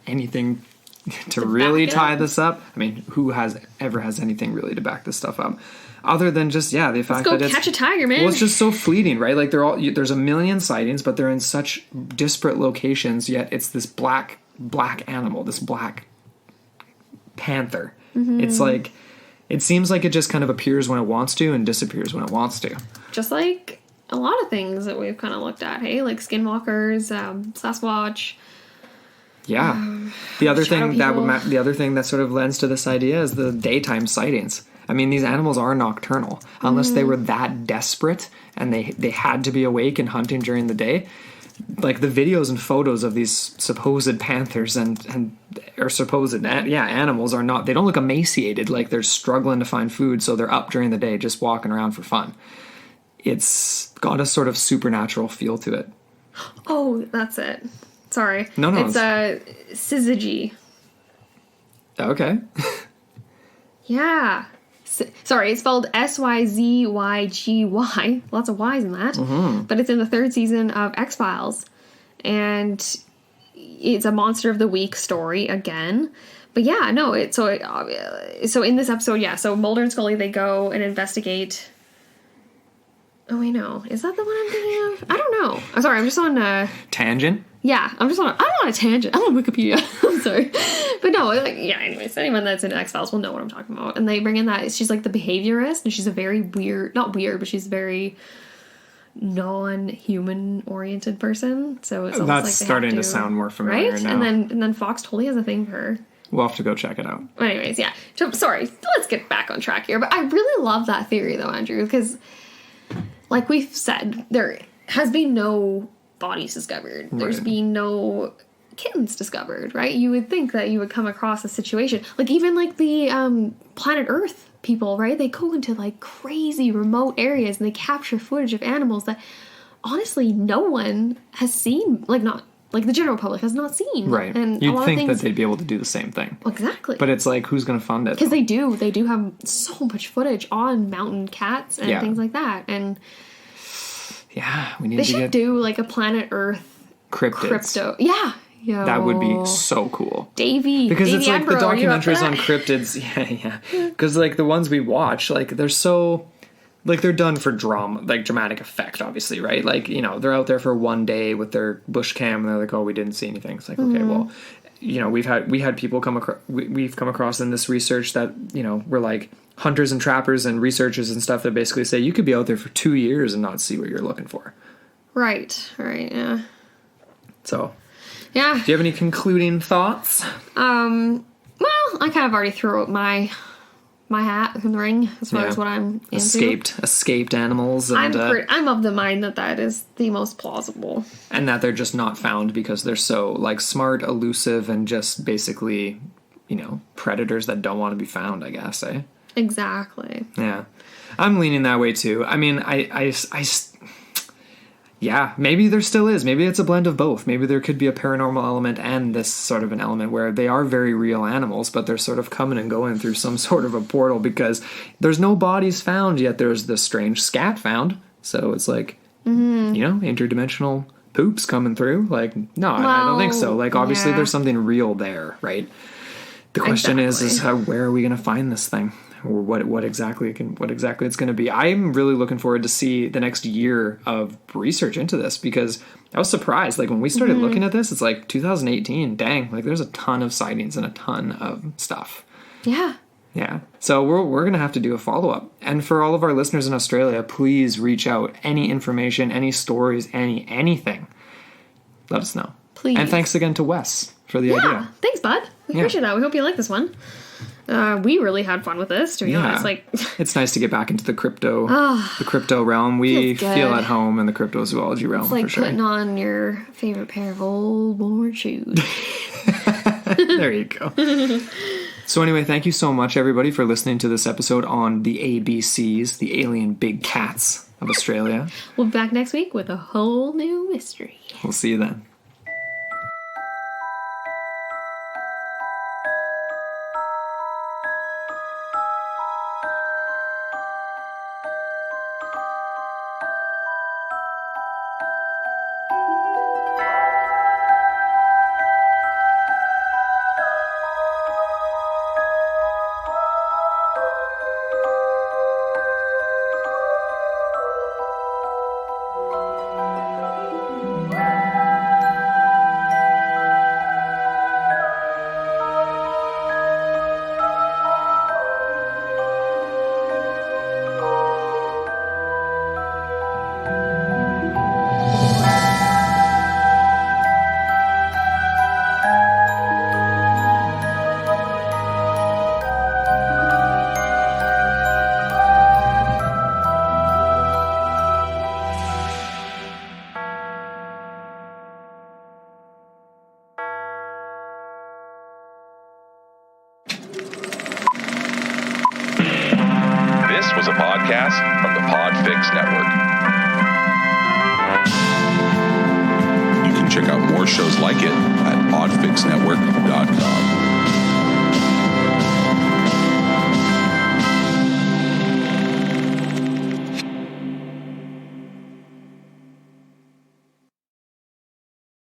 anything to really tie this up. I mean, who ever has anything really to back this stuff up? Other than just, the fact that catch a tiger, man. Well, it's just so fleeting, right? Like, there's a million sightings, but they're in such disparate locations, yet it's this black animal, this black panther. Mm-hmm. It's like, it seems like it just kind of appears when it wants to and disappears when it wants to. Just like a lot of things that we've kind of looked at, hey? Like skinwalkers, Sasquatch. Yeah. The other thing that sort of lends to this idea is the daytime sightings. I mean, these animals are nocturnal. Unless they were that desperate and they had to be awake and hunting during the day. Like, the videos and photos of these supposed panthers and supposed animals are not, they don't look emaciated, like they're struggling to find food, so they're up during the day just walking around for fun. It's got a sort of supernatural feel to it. Oh, that's it. Sorry. No. It's syzygy. Okay. Yeah. Sorry, it's spelled Syzygy. Lots of Y's in that. Mm-hmm. But it's in the 3rd season of X-Files. And it's a Monster of the Week story again. But yeah, no, so in this episode, so Mulder and Scully, they go and investigate. Oh, wait, no. Is that the one I'm thinking of? I don't know. I'm sorry, I'm just on Tangent? Yeah, I'm on a tangent. I'm on Wikipedia. I'm sorry. But no, anyways, anyone that's into X-Files will know what I'm talking about. And they bring in that, she's like the behaviorist, and she's a very weird, not weird, but she's a very non-human oriented person. So it's almost that's like starting to sound more familiar right? now. And then Fox totally has a thing for her. We'll have to go check it out. Anyways, yeah. So, sorry, let's get back on track here. But I really love that theory, though, Andrew, because, like we've said, there has been no bodies discovered. There's been no kittens discovered, right? You would think that you would come across a situation like even like the Planet Earth people, right? They go into like crazy remote areas and they capture footage of animals that honestly no one has seen, like not like the general public has not seen. Right. And you'd think that they'd be able to do the same thing. Exactly. But it's like, who's going to fund it? Because they do have so much footage on mountain cats and things like that. And yeah, we need they should do like a Planet Earth crypto. Yeah, Yo. That would be so cool. Davey. Because Davey it's like the Admiral, documentaries on cryptids. Yeah. Because like the ones we watch, like they're so... Like they're done for drama, like dramatic effect, obviously, right? Like, you know, they're out there for one day with their bush cam and they're like, oh, we didn't see anything. It's like, okay, well, you know, we had people we've come across in this research that, you know, we're like hunters and trappers and researchers and stuff that basically say you could be out there for 2 years and not see what you're looking for. Right, yeah. So, yeah. Do you have any concluding thoughts? Well, I kind of already threw out my hat in the ring as far as what I'm into. Escaped animals. And, I'm of the mind that is the most plausible. And that they're just not found because they're so, like, smart, elusive, and just basically, you know, predators that don't want to be found, I guess, eh? Exactly. Yeah. I'm leaning that way, too. I mean, yeah, maybe there still is. Maybe it's a blend of both. Maybe there could be a paranormal element and this sort of an element where they are very real animals, but they're sort of coming and going through some sort of a portal because there's no bodies found, yet there's this strange scat found. So it's like, you know, interdimensional poops coming through. Like, no, I don't think so. Like, obviously there's something real there, right? The question is where are we going to find this thing? Or what exactly it's going to be. I'm really looking forward to see the next year of research into this because I was surprised. Like when we started looking at this, it's like 2018. Dang, like there's a ton of sightings and a ton of stuff. Yeah. Yeah. So we're going to have to do a follow-up. And for all of our listeners in Australia, please reach out. Any information, any stories, anything. Let us know. Please. And thanks again to Wes for the idea. Thanks, bud. We appreciate that. We hope you like this one. We really had fun with this, to be honest. Like, it's nice to get back into the crypto realm. We feel at home in the cryptozoology realm, it's like for sure. putting on your favorite pair of old worn shoes. There you go. So anyway, thank you so much, everybody, for listening to this episode on the ABCs, the alien big cats of Australia. We'll be back next week with a whole new mystery. We'll see you then. This was a podcast from the Podfix Network. You can check out more shows like it at podfixnetwork.com.